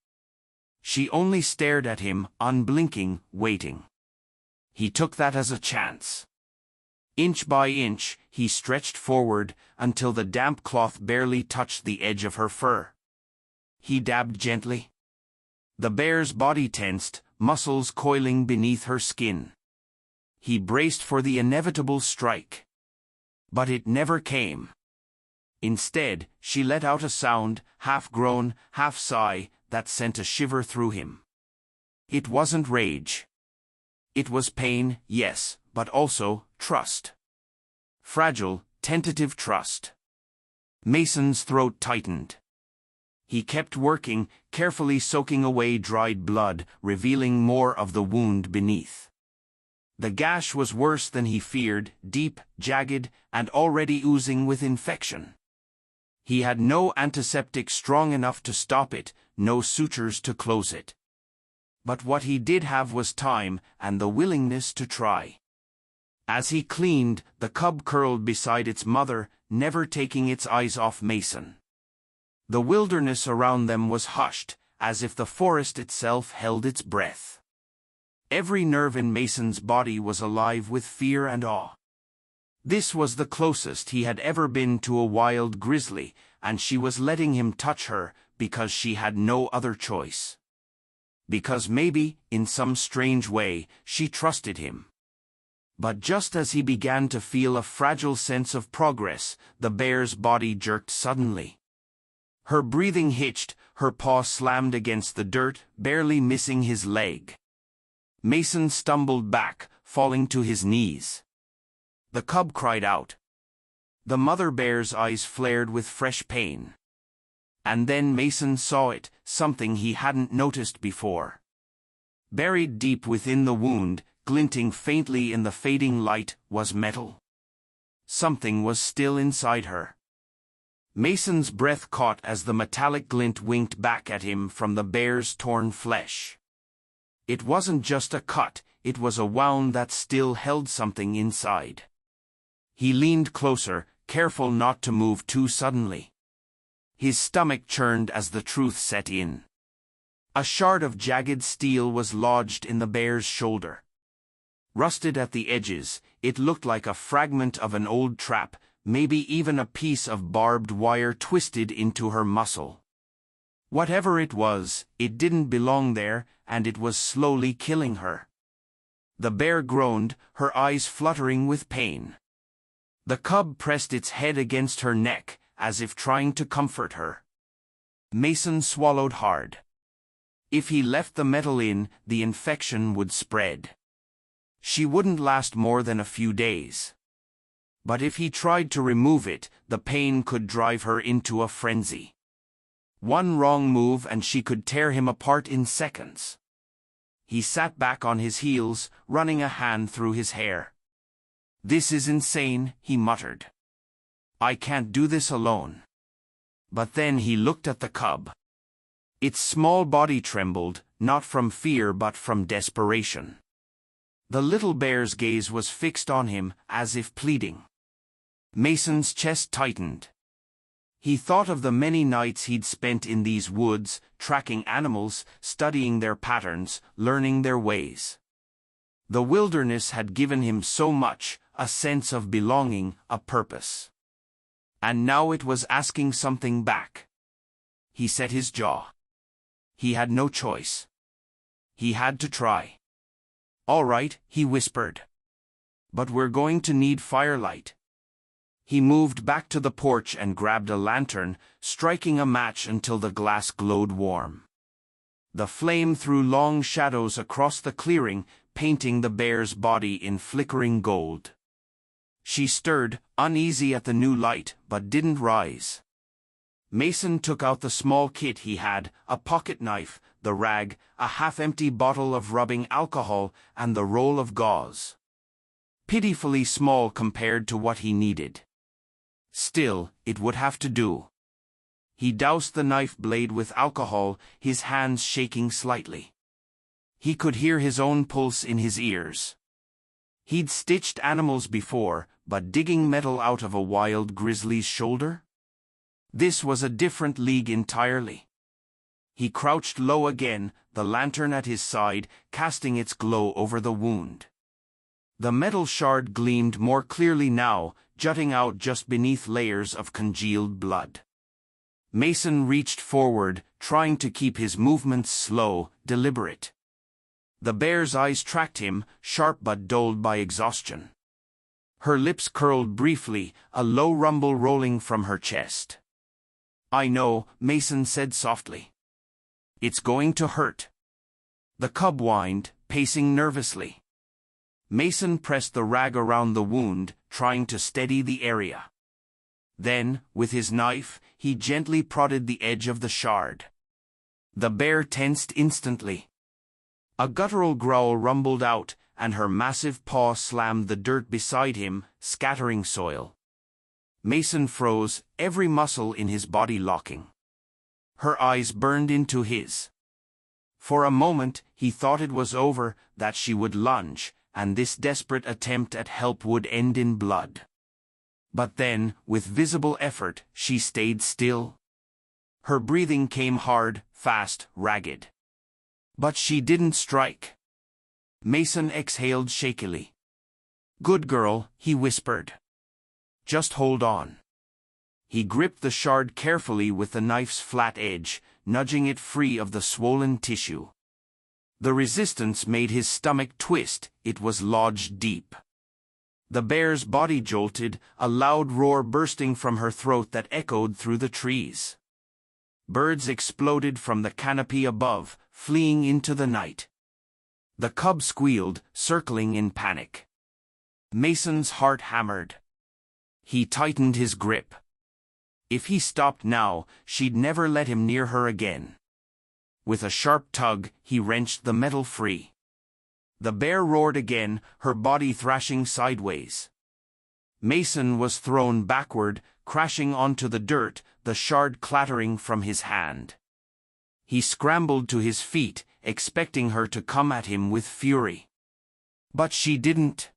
She only stared at him, unblinking, waiting. He took that as a chance. Inch by inch, he stretched forward, until the damp cloth barely touched the edge of her fur. He dabbed gently. The bear's body tensed, muscles coiling beneath her skin. He braced for the inevitable strike. But it never came. Instead, she let out a sound, half groan, half sigh, that sent a shiver through him. It wasn't rage. It was pain, yes, but also trust. Fragile, tentative trust. Mason's throat tightened. He kept working, carefully soaking away dried blood, revealing more of the wound beneath. The gash was worse than he feared, deep, jagged, and already oozing with infection. He had no antiseptic strong enough to stop it, no sutures to close it. But what he did have was time, and the willingness to try. As he cleaned, the cub curled beside its mother, never taking its eyes off Mason. The wilderness around them was hushed, as if the forest itself held its breath. Every nerve in Mason's body was alive with fear and awe. This was the closest he had ever been to a wild grizzly, and she was letting him touch her, because she had no other choice. Because maybe, in some strange way, she trusted him. But just as he began to feel a fragile sense of progress, the bear's body jerked suddenly. Her breathing hitched, her paw slammed against the dirt, barely missing his leg. Mason stumbled back, falling to his knees. The cub cried out. The mother bear's eyes flared with fresh pain. And then Mason saw it, something he hadn't noticed before. Buried deep within the wound, glinting faintly in the fading light, was metal. Something was still inside her. Mason's breath caught as the metallic glint winked back at him from the bear's torn flesh. It wasn't just a cut, it was a wound that still held something inside. He leaned closer, careful not to move too suddenly. His stomach churned as the truth set in. A shard of jagged steel was lodged in the bear's shoulder. Rusted at the edges, it looked like a fragment of an old trap, maybe even a piece of barbed wire twisted into her muscle. Whatever it was, it didn't belong there, and it was slowly killing her. The bear groaned, her eyes fluttering with pain. The cub pressed its head against her neck, as if trying to comfort her. Mason swallowed hard. If he left the metal in, the infection would spread. She wouldn't last more than a few days. But if he tried to remove it, the pain could drive her into a frenzy. One wrong move and she could tear him apart in seconds. He sat back on his heels, running a hand through his hair. "This is insane," he muttered. "I can't do this alone." But then he looked at the cub. Its small body trembled, not from fear but from desperation. The little bear's gaze was fixed on him, as if pleading. Mason's chest tightened. He thought of the many nights he'd spent in these woods, tracking animals, studying their patterns, learning their ways. The wilderness had given him so much, a sense of belonging, a purpose. And now it was asking something back. He set his jaw. He had no choice. He had to try. "All right," he whispered. "But we're going to need firelight." He moved back to the porch and grabbed a lantern, striking a match until the glass glowed warm. The flame threw long shadows across the clearing, painting the bear's body in flickering gold. She stirred, uneasy at the new light, but didn't rise. Mason took out the small kit he had, a pocket knife, the rag, a half-empty bottle of rubbing alcohol, and the roll of gauze. Pitifully small compared to what he needed. Still, it would have to do. He doused the knife blade with alcohol, his hands shaking slightly. He could hear his own pulse in his ears. He'd stitched animals before, but digging metal out of a wild grizzly's shoulder? This was a different league entirely. He crouched low again, the lantern at his side, casting its glow over the wound. The metal shard gleamed more clearly now, jutting out just beneath layers of congealed blood. Mason reached forward, trying to keep his movements slow, deliberate. The bear's eyes tracked him, sharp but dulled by exhaustion. Her lips curled briefly, a low rumble rolling from her chest. "I know," Mason said softly. "It's going to hurt." The cub whined, pacing nervously. Mason pressed the rag around the wound, trying to steady the area. Then, with his knife, he gently prodded the edge of the shard. The bear tensed instantly. A guttural growl rumbled out, and her massive paw slammed the dirt beside him, scattering soil. Mason froze, every muscle in his body locking. Her eyes burned into his. For a moment, he thought it was over, that she would lunge, and this desperate attempt at help would end in blood. But then, with visible effort, she stayed still. Her breathing came hard, fast, ragged. But she didn't strike. Mason exhaled shakily. "Good girl," he whispered. "Just hold on." He gripped the shard carefully with the knife's flat edge, nudging it free of the swollen tissue. The resistance made his stomach twist, it was lodged deep. The bear's body jolted, a loud roar bursting from her throat that echoed through the trees. Birds exploded from the canopy above, fleeing into the night. The cub squealed, circling in panic. Mason's heart hammered. He tightened his grip. If he stopped now, she'd never let him near her again. With a sharp tug, he wrenched the metal free. The bear roared again, her body thrashing sideways. Mason was thrown backward, crashing onto the dirt, the shard clattering from his hand. He scrambled to his feet, expecting her to come at him with fury. But she didn't.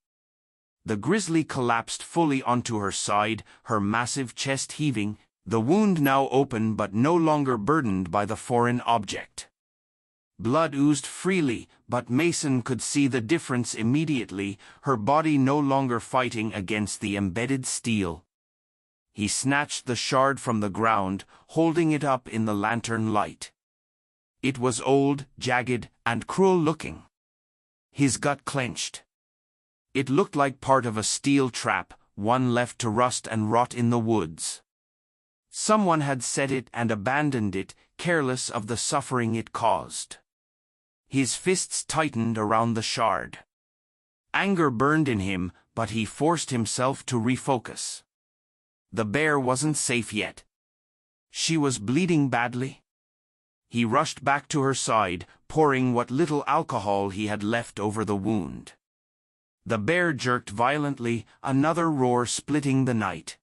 The grizzly collapsed fully onto her side, her massive chest heaving, the wound now open but no longer burdened by the foreign object. Blood oozed freely, but Mason could see the difference immediately, her body no longer fighting against the embedded steel. He snatched the shard from the ground, holding it up in the lantern light. It was old, jagged, and cruel-looking. His gut clenched. It looked like part of a steel trap, one left to rust and rot in the woods. Someone had set it and abandoned it, careless of the suffering it caused. His fists tightened around the shard. Anger burned in him, but he forced himself to refocus. The bear wasn't safe yet. She was bleeding badly. He rushed back to her side, pouring what little alcohol he had left over the wound. The bear jerked violently, another roar splitting the night.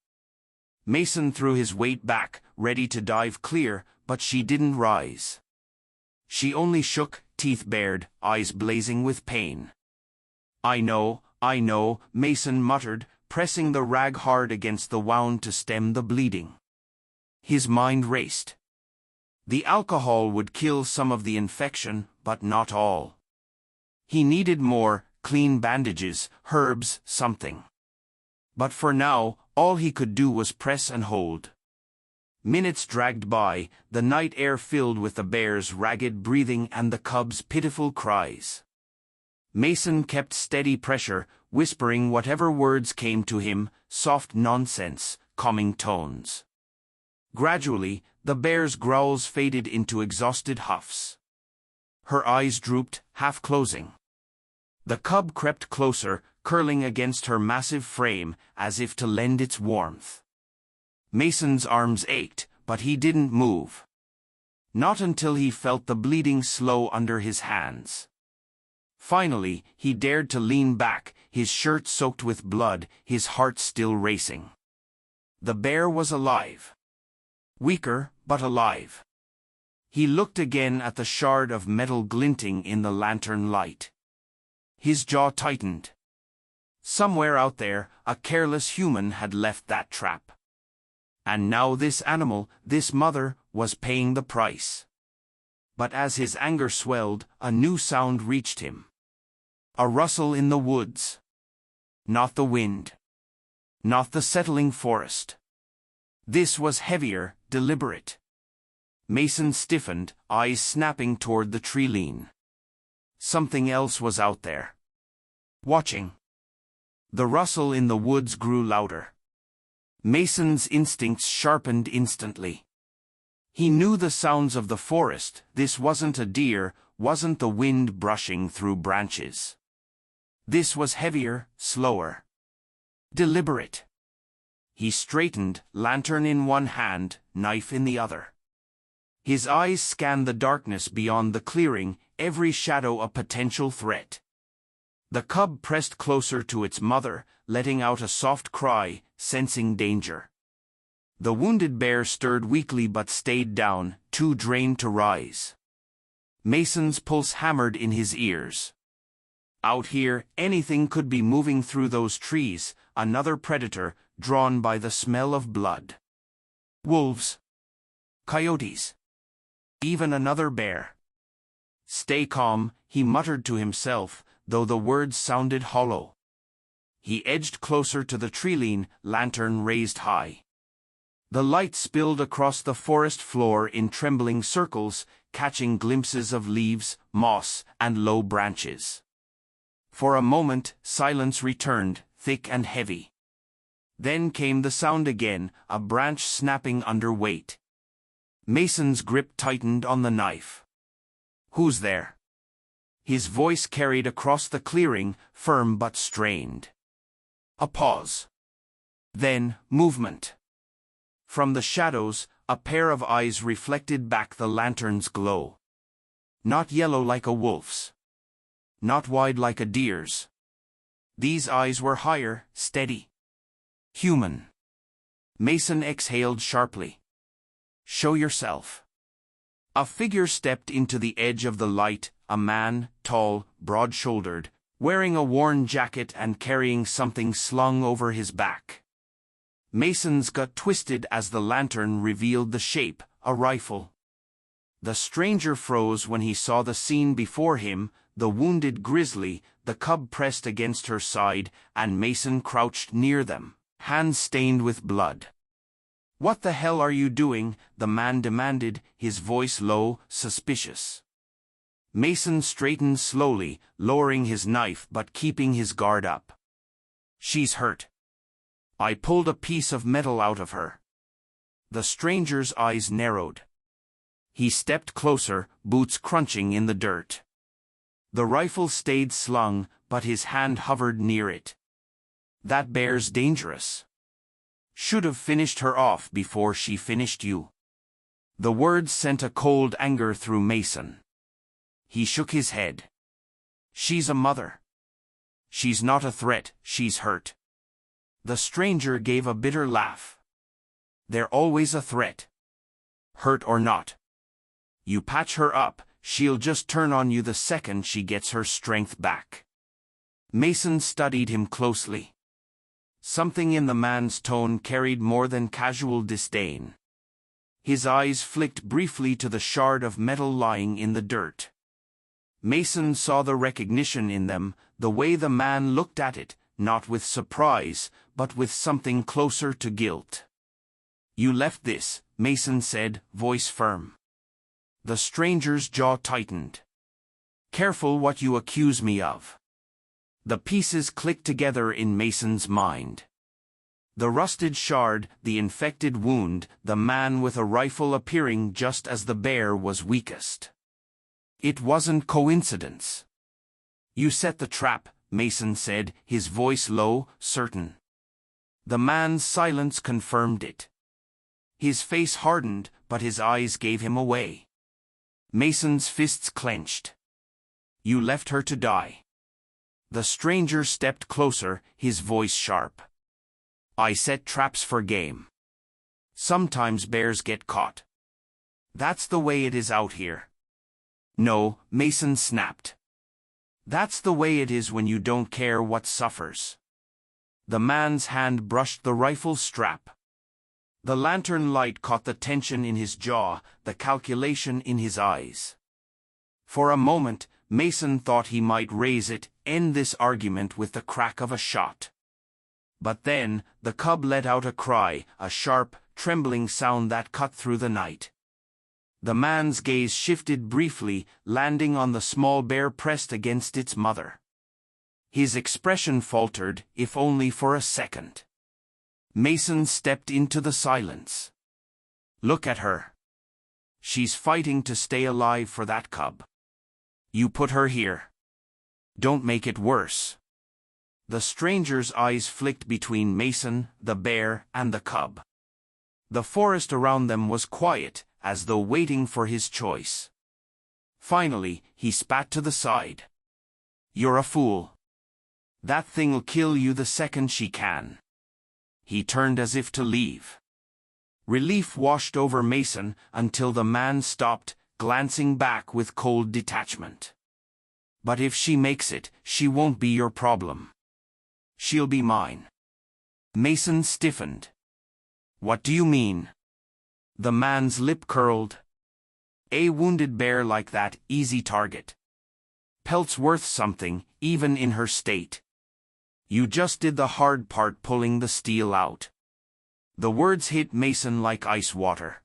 Mason threw his weight back, ready to dive clear, but she didn't rise. She only shook, teeth bared, eyes blazing with pain. I know," Mason muttered, pressing the rag hard against the wound to stem the bleeding. His mind raced. The alcohol would kill some of the infection, but not all. He needed more, clean bandages, herbs, something. But for now, all he could do was press and hold. Minutes dragged by, the night air filled with the bear's ragged breathing and the cub's pitiful cries. Mason kept steady pressure, whispering whatever words came to him, soft nonsense, calming tones. Gradually, the bear's growls faded into exhausted huffs. Her eyes drooped, half closing. The cub crept closer, curling against her massive frame, as if to lend its warmth. Mason's arms ached, but he didn't move. Not until he felt the bleeding slow under his hands. Finally, he dared to lean back, his shirt soaked with blood, his heart still racing. The bear was alive. Weaker, but alive. He looked again at the shard of metal glinting in the lantern light. His jaw tightened. Somewhere out there, a careless human had left that trap. And now this animal, this mother, was paying the price. But as his anger swelled, a new sound reached him. A rustle in the woods. Not the wind. Not the settling forest. This was heavier, deliberate. Mason stiffened, eyes snapping toward the tree line. Something else was out there. Watching. The rustle in the woods grew louder. Mason's instincts sharpened instantly. He knew the sounds of the forest. This wasn't a deer, wasn't the wind brushing through branches. This was heavier, slower. Deliberate. He straightened, lantern in one hand, knife in the other. His eyes scanned the darkness beyond the clearing, every shadow a potential threat. The cub pressed closer to its mother, letting out a soft cry, sensing danger. The wounded bear stirred weakly but stayed down, too drained to rise. Mason's pulse hammered in his ears. Out here, anything could be moving through those trees, another predator, drawn by the smell of blood. Wolves. Coyotes. Even another bear. Stay calm, he muttered to himself, though the words sounded hollow. He edged closer to the tree line, lantern raised high. The light spilled across the forest floor in trembling circles, catching glimpses of leaves, moss, and low branches. For a moment, silence returned, thick and heavy. Then came the sound again, a branch snapping under weight. Mason's grip tightened on the knife. "Who's there?" His voice carried across the clearing, firm but strained. A pause. Then, movement. From the shadows, a pair of eyes reflected back the lantern's glow. Not yellow like a wolf's. Not wide like a deer's. These eyes were higher, steady. Human. Mason exhaled sharply. "Show yourself." A figure stepped into the edge of the light, a man, tall, broad-shouldered, wearing a worn jacket and carrying something slung over his back. Mason's gut twisted as the lantern revealed the shape, a rifle. The stranger froze when he saw the scene before him, the wounded grizzly, the cub pressed against her side, and Mason crouched near them, hands stained with blood. "What the hell are you doing?" the man demanded, his voice low, suspicious. Mason straightened slowly, lowering his knife but keeping his guard up. "She's hurt. I pulled a piece of metal out of her." The stranger's eyes narrowed. He stepped closer, boots crunching in the dirt. The rifle stayed slung, but his hand hovered near it. "That bear's dangerous. Should have finished her off before she finished you." The words sent a cold anger through Mason. He shook his head. "She's a mother. She's not a threat, she's hurt." The stranger gave a bitter laugh. "They're always a threat. Hurt or not. You patch her up, she'll just turn on you the second she gets her strength back." Mason studied him closely. Something in the man's tone carried more than casual disdain. His eyes flicked briefly to the shard of metal lying in the dirt. Mason saw the recognition in them, the way the man looked at it, not with surprise, but with something closer to guilt. "You left this," Mason said, voice firm. The stranger's jaw tightened. "Careful what you accuse me of." The pieces clicked together in Mason's mind. The rusted shard, the infected wound, the man with a rifle appearing just as the bear was weakest. It wasn't coincidence. "You set the trap," Mason said, his voice low, certain. The man's silence confirmed it. His face hardened, but his eyes gave him away. Mason's fists clenched. "You left her to die." The stranger stepped closer, his voice sharp. "I set traps for game. Sometimes bears get caught. That's the way it is out here." "No," Mason snapped. "That's the way it is when you don't care what suffers." The man's hand brushed the rifle strap. The lantern light caught the tension in his jaw, the calculation in his eyes. For a moment, Mason thought he might raise it, end this argument with the crack of a shot. But then, the cub let out a cry, a sharp, trembling sound that cut through the night. The man's gaze shifted briefly, landing on the small bear pressed against its mother. His expression faltered, if only for a second. Mason stepped into the silence. "Look at her. She's fighting to stay alive for that cub. You put her here. Don't make it worse." The stranger's eyes flicked between Mason, the bear, and the cub. The forest around them was quiet, as though waiting for his choice. Finally, he spat to the side. "You're a fool. That thing'll kill you the second she can." He turned as if to leave. Relief washed over Mason until the man stopped, glancing back with cold detachment. "But if she makes it, she won't be your problem. She'll be mine." Mason stiffened. "What do you mean?" The man's lip curled. "A wounded bear like that, easy target. Pelt's worth something, even in her state. You just did the hard part pulling the steel out." The words hit Mason like ice water.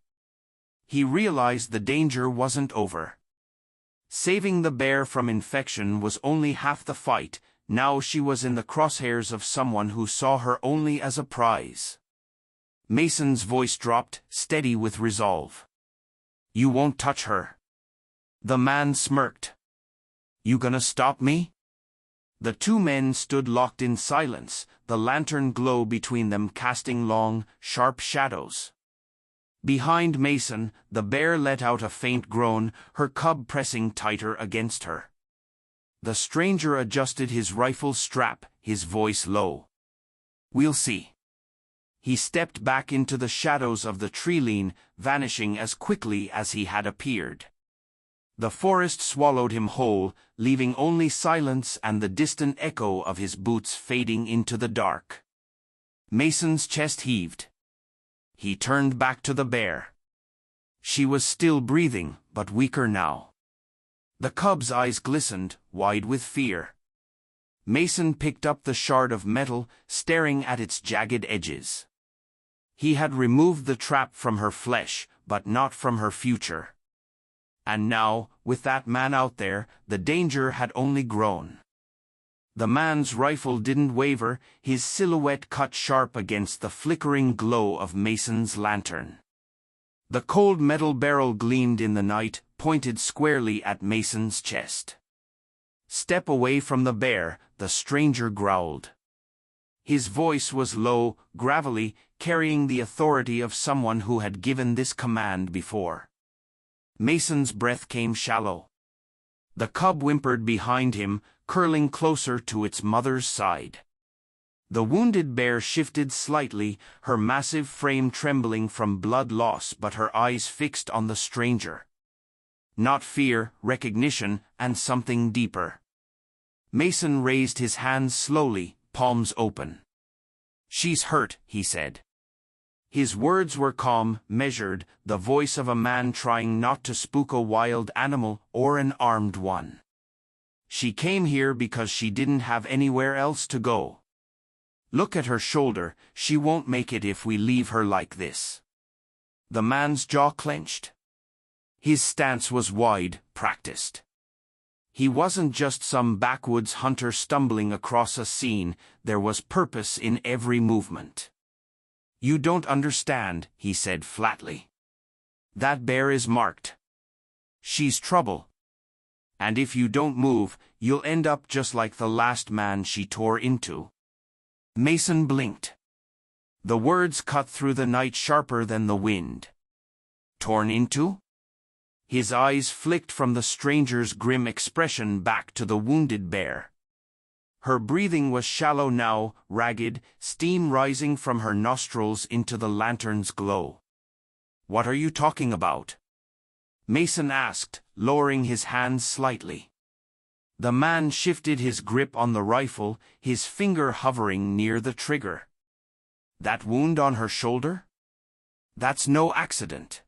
He realized the danger wasn't over. Saving the bear from infection was only half the fight. Now she was in the crosshairs of someone who saw her only as a prize. Mason's voice dropped, steady with resolve. "You won't touch her." The man smirked. "You gonna stop me?" The two men stood locked in silence, the lantern glow between them casting long, sharp shadows. Behind Mason, the bear let out a faint groan, her cub pressing tighter against her. The stranger adjusted his rifle strap, his voice low. "We'll see." He stepped back into the shadows of the tree-line, vanishing as quickly as he had appeared. The forest swallowed him whole, leaving only silence and the distant echo of his boots fading into the dark. Mason's chest heaved. He turned back to the bear. She was still breathing, but weaker now. The cub's eyes glistened, wide with fear. Mason picked up the shard of metal, staring at its jagged edges. He had removed the trap from her flesh, but not from her future. And now, with that man out there, the danger had only grown. The man's rifle didn't waver, his silhouette cut sharp against the flickering glow of Mason's lantern. The cold metal barrel gleamed in the night, pointed squarely at Mason's chest. "Step away from the bear," the stranger growled. His voice was low, gravelly, carrying the authority of someone who had given this command before. Mason's breath came shallow. The cub whimpered behind him, curling closer to its mother's side. The wounded bear shifted slightly, her massive frame trembling from blood loss but her eyes fixed on the stranger. Not fear, recognition, and something deeper. Mason raised his hands slowly, palms open. "She's hurt," he said. His words were calm, measured, the voice of a man trying not to spook a wild animal or an armed one. "She came here because she didn't have anywhere else to go." Look at her shoulder, she won't make it if we leave her like this. The man's jaw clenched. His stance was wide, practiced. He wasn't just some backwoods hunter stumbling across a scene, there was purpose in every movement. You don't understand, he said flatly. That bear is marked. She's trouble. And if you don't move, you'll end up just like the last man she tore into. Mason blinked. The words cut through the night sharper than the wind. Torn into? His eyes flicked from the stranger's grim expression back to the wounded bear. Her breathing was shallow now, ragged, steam rising from her nostrils into the lantern's glow. What are you talking about? Mason asked, lowering his hands slightly. The man shifted his grip on the rifle, his finger hovering near the trigger. That wound on her shoulder? That's no accident.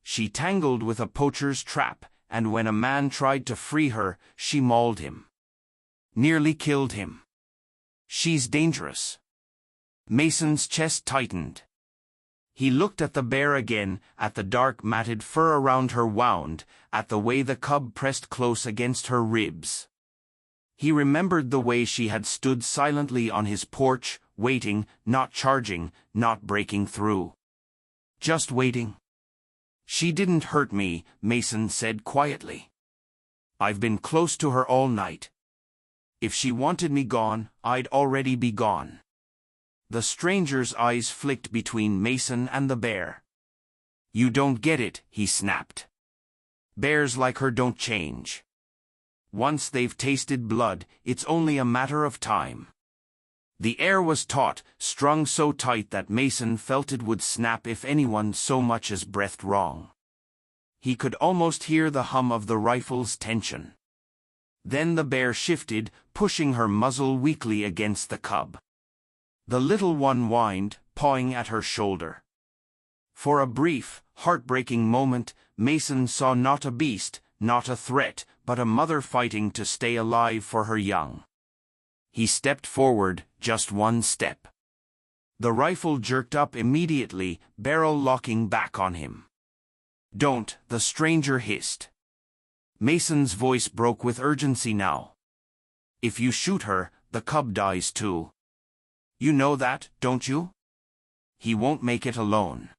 She tangled with a poacher's trap, and when a man tried to free her, she mauled him. Nearly killed him. She's dangerous. Mason's chest tightened. He looked at the bear again, at the dark matted fur around her wound, at the way the cub pressed close against her ribs. He remembered the way she had stood silently on his porch, waiting, not charging, not breaking through. Just waiting. She didn't hurt me, Mason said quietly. I've been close to her all night. If she wanted me gone, I'd already be gone. The stranger's eyes flicked between Mason and the bear. You don't get it, he snapped. Bears like her don't change. Once they've tasted blood, it's only a matter of time. The air was taut, strung so tight that Mason felt it would snap if anyone so much as breathed wrong. He could almost hear the hum of the rifle's tension. Then the bear shifted, pushing her muzzle weakly against the cub. The little one whined, pawing at her shoulder. For a brief, heartbreaking moment, Mason saw not a beast, not a threat, but a mother fighting to stay alive for her young. He stepped forward, just one step. The rifle jerked up immediately, barrel locking back on him. Don't, the stranger hissed. Mason's voice broke with urgency now. If you shoot her, the cub dies too. You know that, don't you? He won't make it alone.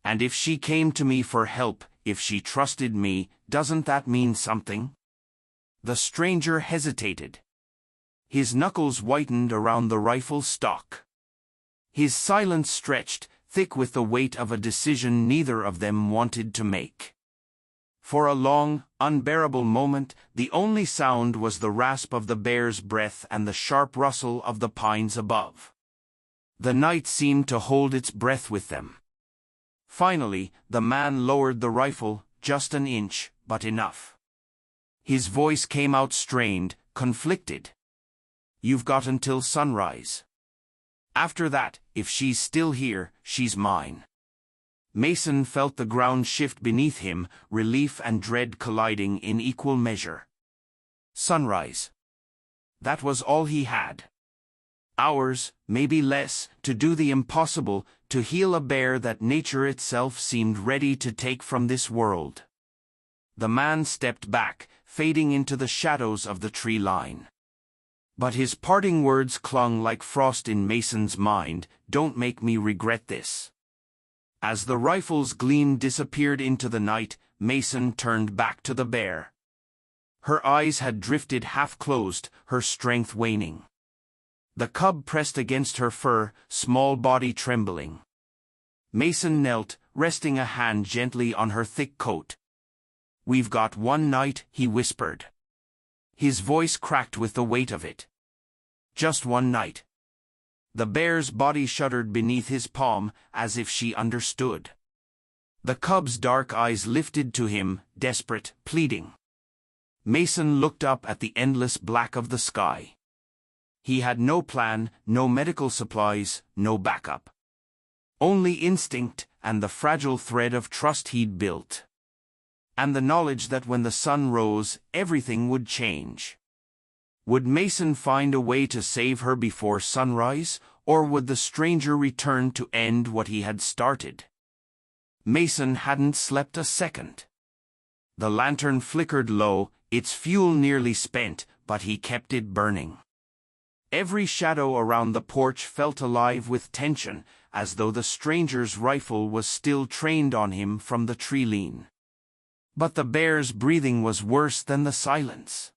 And if she came to me for help, if she trusted me, doesn't that mean something? The stranger hesitated. His knuckles whitened around the rifle stock. His silence stretched, thick with the weight of a decision neither of them wanted to make. For a long, unbearable moment, the only sound was the rasp of the bear's breath and the sharp rustle of the pines above. The night seemed to hold its breath with them. Finally, the man lowered the rifle, just an inch, but enough. His voice came out strained, conflicted. You've got until sunrise. After that, if she's still here, she's mine. Mason felt the ground shift beneath him, relief and dread colliding in equal measure. Sunrise. That was all he had. Hours, maybe less, to do the impossible, to heal a bear that nature itself seemed ready to take from this world. The man stepped back, fading into the shadows of the tree line. But his parting words clung like frost in Mason's mind, don't make me regret this. As the rifle's gleam disappeared into the night, Mason turned back to the bear. Her eyes had drifted half-closed, her strength waning. The cub pressed against her fur, small body trembling. Mason knelt, resting a hand gently on her thick coat. We've got one night, he whispered. His voice cracked with the weight of it. Just one night. The bear's body shuddered beneath his palm, as if she understood. The cub's dark eyes lifted to him, desperate, pleading. Mason looked up at the endless black of the sky. He had no plan, no medical supplies, no backup. Only instinct, and the fragile thread of trust he'd built. And the knowledge that when the sun rose, everything would change. Would Mason find a way to save her before sunrise, or would the stranger return to end what he had started? Mason hadn't slept a second. The lantern flickered low, its fuel nearly spent, but he kept it burning. Every shadow around the porch felt alive with tension, as though the stranger's rifle was still trained on him from the tree lean. But the bear's breathing was worse than the silence.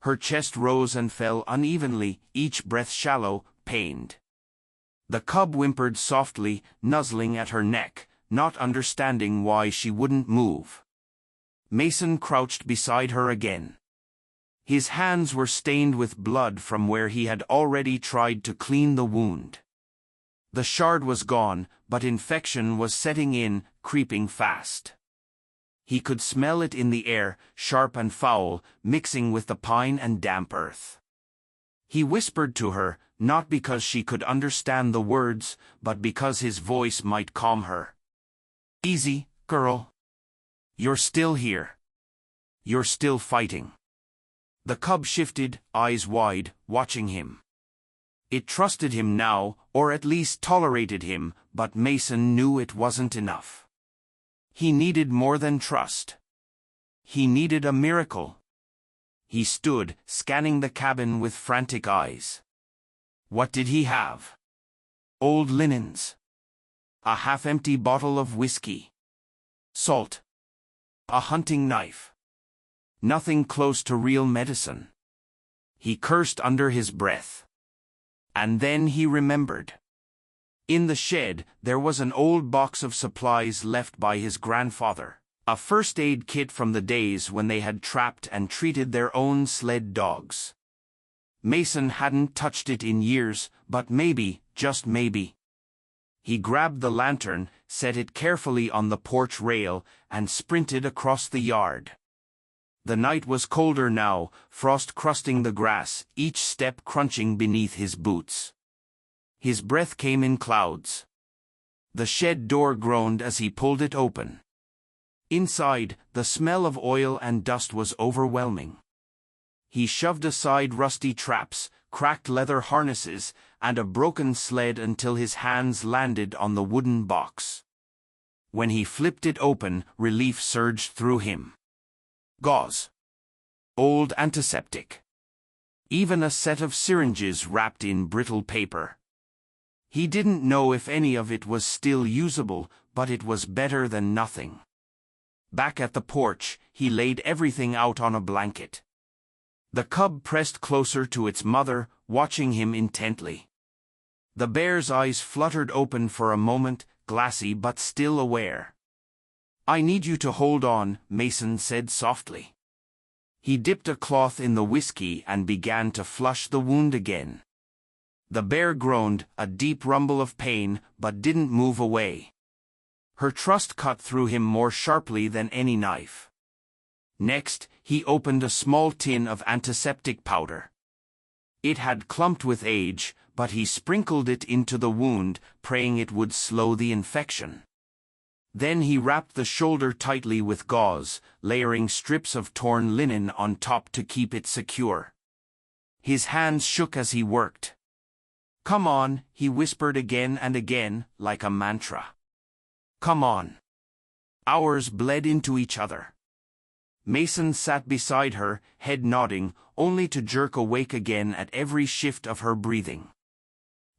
Her chest rose and fell unevenly, each breath shallow, pained. The cub whimpered softly, nuzzling at her neck, not understanding why she wouldn't move. Mason crouched beside her again. His hands were stained with blood from where he had already tried to clean the wound. The shard was gone, but infection was setting in, creeping fast. He could smell it in the air, sharp and foul, mixing with the pine and damp earth. He whispered to her, not because she could understand the words, but because his voice might calm her. "Easy, girl. You're still here. You're still fighting." The cub shifted, eyes wide, watching him. It trusted him now, or at least tolerated him, but Mason knew it wasn't enough. He needed more than trust. He needed a miracle. He stood, scanning the cabin with frantic eyes. What did he have? Old linens. A half-empty bottle of whiskey. Salt. A hunting knife. Nothing close to real medicine. He cursed under his breath. And then he remembered. In the shed, there was an old box of supplies left by his grandfather, a first aid kit from the days when they had trapped and treated their own sled dogs. Mason hadn't touched it in years, but maybe, just maybe. He grabbed the lantern, set it carefully on the porch rail, and sprinted across the yard. The night was colder now, frost crusting the grass, each step crunching beneath his boots. His breath came in clouds. The shed door groaned as he pulled it open. Inside, the smell of oil and dust was overwhelming. He shoved aside rusty traps, cracked leather harnesses, and a broken sled until his hands landed on the wooden box. When he flipped it open, relief surged through him. Gauze. Old antiseptic. Even a set of syringes wrapped in brittle paper. He didn't know if any of it was still usable, but it was better than nothing. Back at the porch, he laid everything out on a blanket. The cub pressed closer to its mother, watching him intently. The bear's eyes fluttered open for a moment, glassy but still aware. "I need you to hold on," Mason said softly. He dipped a cloth in the whiskey and began to flush the wound again. The bear groaned, a deep rumble of pain, but didn't move away. Her trust cut through him more sharply than any knife. Next, he opened a small tin of antiseptic powder. It had clumped with age, but he sprinkled it into the wound, praying it would slow the infection. Then he wrapped the shoulder tightly with gauze, layering strips of torn linen on top to keep it secure. His hands shook as he worked. "Come on," he whispered again and again, like a mantra. "Come on." Hours bled into each other. Mason sat beside her, head nodding, only to jerk awake again at every shift of her breathing.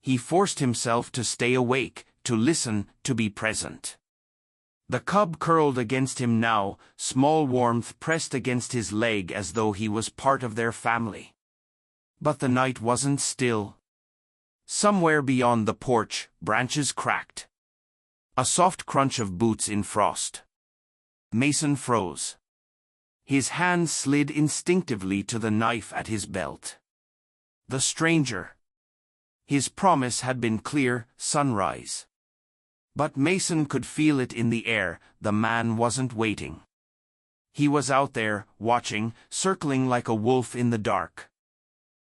He forced himself to stay awake, to listen, to be present. The cub curled against him now, small warmth pressed against his leg as though he was part of their family. But the night wasn't still. Somewhere beyond the porch, branches cracked. A soft crunch of boots in frost. Mason froze. His hands slid instinctively to the knife at his belt. The stranger. His promise had been clear, sunrise. But Mason could feel it in the air, the man wasn't waiting. He was out there, watching, circling like a wolf in the dark.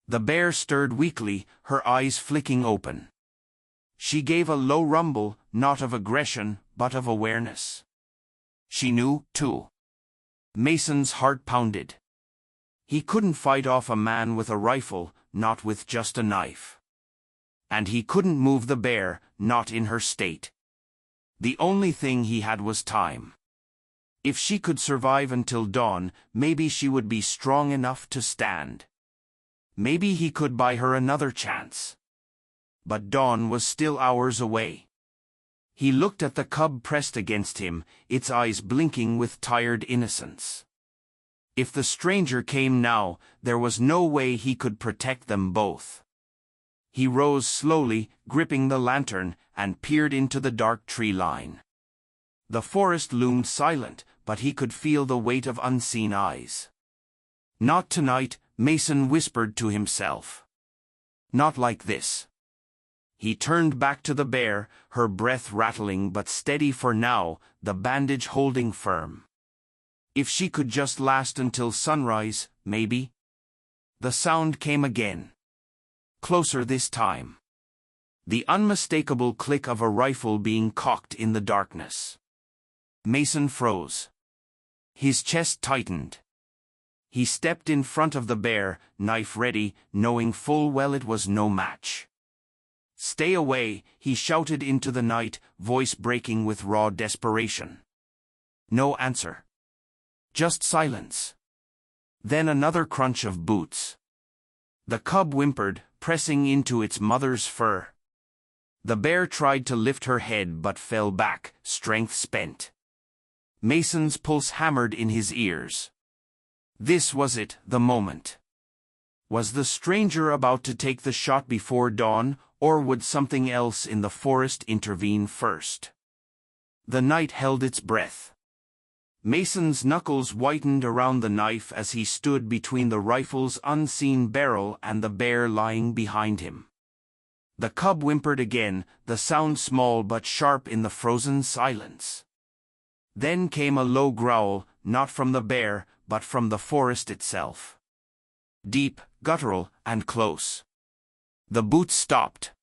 The bear stirred weakly, her eyes flicking open. She gave a low rumble, not of aggression, but of awareness. She knew, too. Mason's heart pounded. He couldn't fight off a man with a rifle, not with just a knife. And he couldn't move the bear, not in her state. The only thing he had was time. If she could survive until dawn, maybe she would be strong enough to stand. Maybe he could buy her another chance. But dawn was still hours away. He looked at the cub pressed against him, its eyes blinking with tired innocence. If the stranger came now, there was no way he could protect them both. He rose slowly, gripping the lantern, and peered into the dark tree line. The forest loomed silent, but he could feel the weight of unseen eyes. Not tonight, Mason whispered to himself. Not like this. He turned back to the bear, her breath rattling but steady for now, the bandage holding firm. If she could just last until sunrise, maybe. The sound came again. Closer this time. The unmistakable click of a rifle being cocked in the darkness. Mason froze. His chest tightened. He stepped in front of the bear, knife ready, knowing full well it was no match. "Stay away," he shouted into the night, voice breaking with raw desperation. No answer. Just silence. Then another crunch of boots. The cub whimpered, pressing into its mother's fur. The bear tried to lift her head but fell back, strength spent. Mason's pulse hammered in his ears. This was it, the moment. Was the stranger about to take the shot before dawn, or would something else in the forest intervene first? The night held its breath. Mason's knuckles whitened around the knife as he stood between the rifle's unseen barrel and the bear lying behind him. The cub whimpered again, the sound small but sharp in the frozen silence. Then came a low growl, not from the bear, but from the forest itself. Deep, guttural, and close. The boots stopped.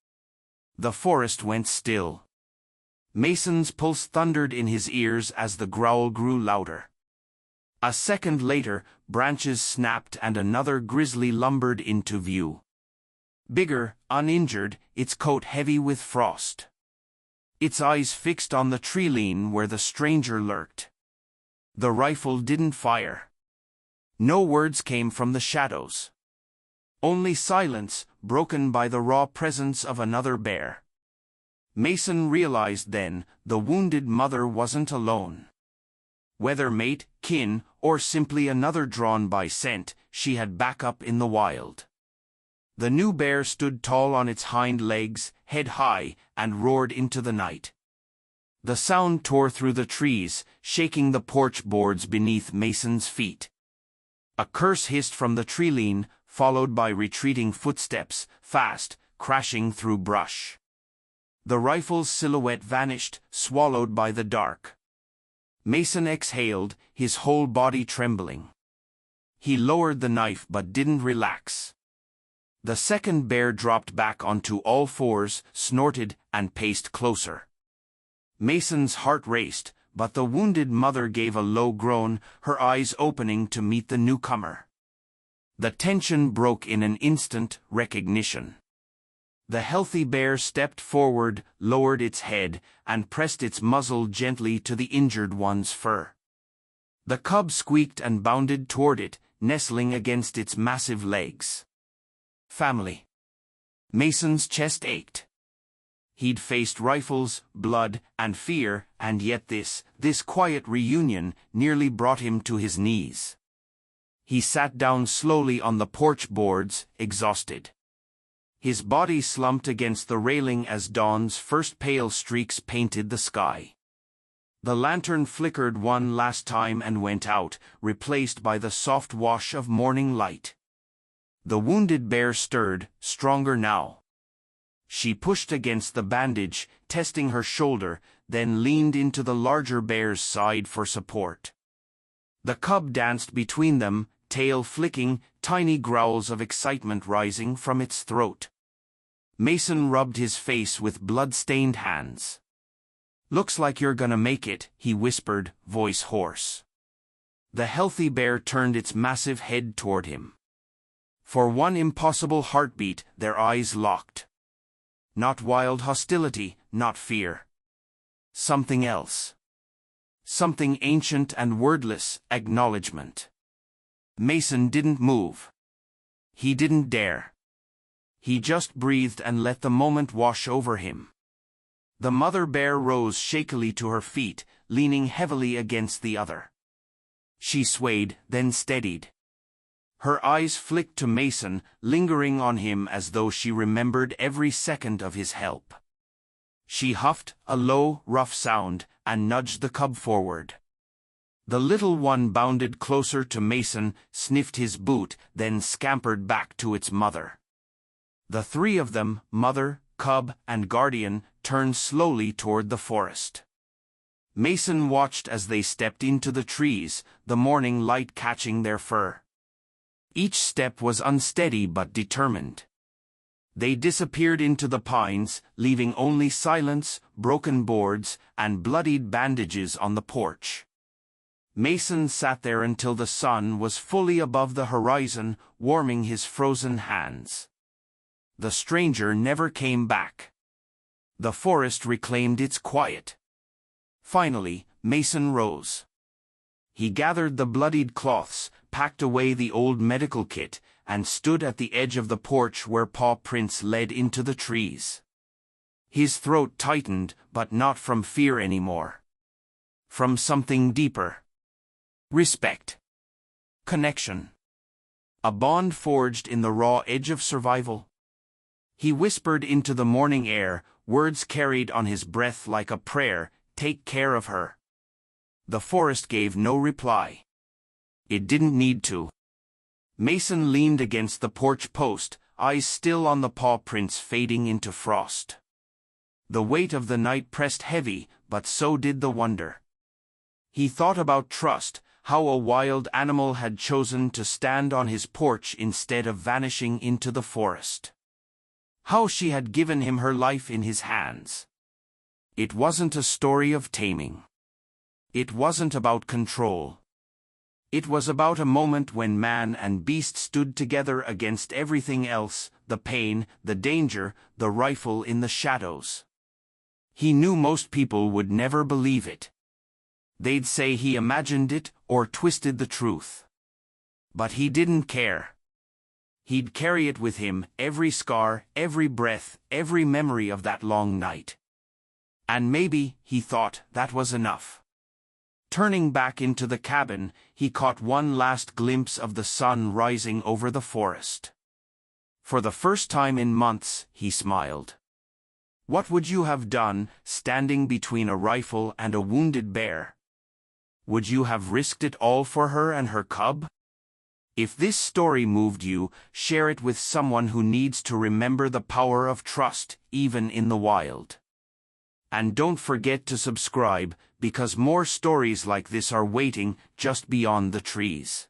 The forest went still. Mason's pulse thundered in his ears as the growl grew louder. A second later, branches snapped and another grizzly lumbered into view. Bigger, uninjured, its coat heavy with frost. Its eyes fixed on the tree line where the stranger lurked. The rifle didn't fire. No words came from the shadows. Only silence, broken by the raw presence of another bear. Mason realized then, the wounded mother wasn't alone. Whether mate, kin, or simply another drawn by scent, she had backup in the wild. The new bear stood tall on its hind legs, head high, and roared into the night. The sound tore through the trees, shaking the porch boards beneath Mason's feet. A curse hissed from the tree line, followed by retreating footsteps, fast, crashing through brush. The rifle's silhouette vanished, swallowed by the dark. Mason exhaled, his whole body trembling. He lowered the knife but didn't relax. The second bear dropped back onto all fours, snorted, and paced closer. Mason's heart raced, but the wounded mother gave a low groan, her eyes opening to meet the newcomer. The tension broke in an instant, recognition. The healthy bear stepped forward, lowered its head, and pressed its muzzle gently to the injured one's fur. The cub squeaked and bounded toward it, nestling against its massive legs. Family. Mason's chest ached. He'd faced rifles, blood, and fear, and yet this quiet reunion nearly brought him to his knees. He sat down slowly on the porch boards, exhausted. His body slumped against the railing as dawn's first pale streaks painted the sky. The lantern flickered one last time and went out, replaced by the soft wash of morning light. The wounded bear stirred, stronger now. She pushed against the bandage, testing her shoulder, then leaned into the larger bear's side for support. The cub danced between them, tail flicking, tiny growls of excitement rising from its throat. Mason rubbed his face with blood-stained hands. "Looks like you're gonna make it," he whispered, voice hoarse. The healthy bear turned its massive head toward him. For one impossible heartbeat, their eyes locked. Not wild hostility, not fear. Something else. Something ancient and wordless, acknowledgement. Mason didn't move. He didn't dare. He just breathed and let the moment wash over him. The mother bear rose shakily to her feet, leaning heavily against the other. She swayed, then steadied. Her eyes flicked to Mason, lingering on him as though she remembered every second of his help. She huffed, a low, rough sound, and nudged the cub forward. The little one bounded closer to Mason, sniffed his boot, then scampered back to its mother. The three of them, mother, cub, and guardian, turned slowly toward the forest. Mason watched as they stepped into the trees, the morning light catching their fur. Each step was unsteady but determined. They disappeared into the pines, leaving only silence, broken boards, and bloodied bandages on the porch. Mason sat there until the sun was fully above the horizon, warming his frozen hands. The stranger never came back. The forest reclaimed its quiet. Finally, Mason rose. He gathered the bloodied cloths, packed away the old medical kit, and stood at the edge of the porch where paw prints led into the trees. His throat tightened, but not from fear anymore. From something deeper. Respect. Connection. A bond forged in the raw edge of survival. He whispered into the morning air, words carried on his breath like a prayer, "Take care of her." The forest gave no reply. It didn't need to. Mason leaned against the porch post, eyes still on the paw prints fading into frost. The weight of the night pressed heavy, but so did the wonder. He thought about trust, how a wild animal had chosen to stand on his porch instead of vanishing into the forest. How she had given him her life in his hands. It wasn't a story of taming. It wasn't about control. It was about a moment when man and beast stood together against everything else, the pain, the danger, the rifle in the shadows. He knew most people would never believe it. They'd say he imagined it or twisted the truth. But he didn't care. He'd carry it with him, every scar, every breath, every memory of that long night. And maybe, he thought, that was enough. Turning back into the cabin, he caught one last glimpse of the sun rising over the forest. For the first time in months, he smiled. What would you have done, standing between a rifle and a wounded bear? Would you have risked it all for her and her cub? If this story moved you, share it with someone who needs to remember the power of trust, even in the wild. And don't forget to subscribe, because more stories like this are waiting just beyond the trees.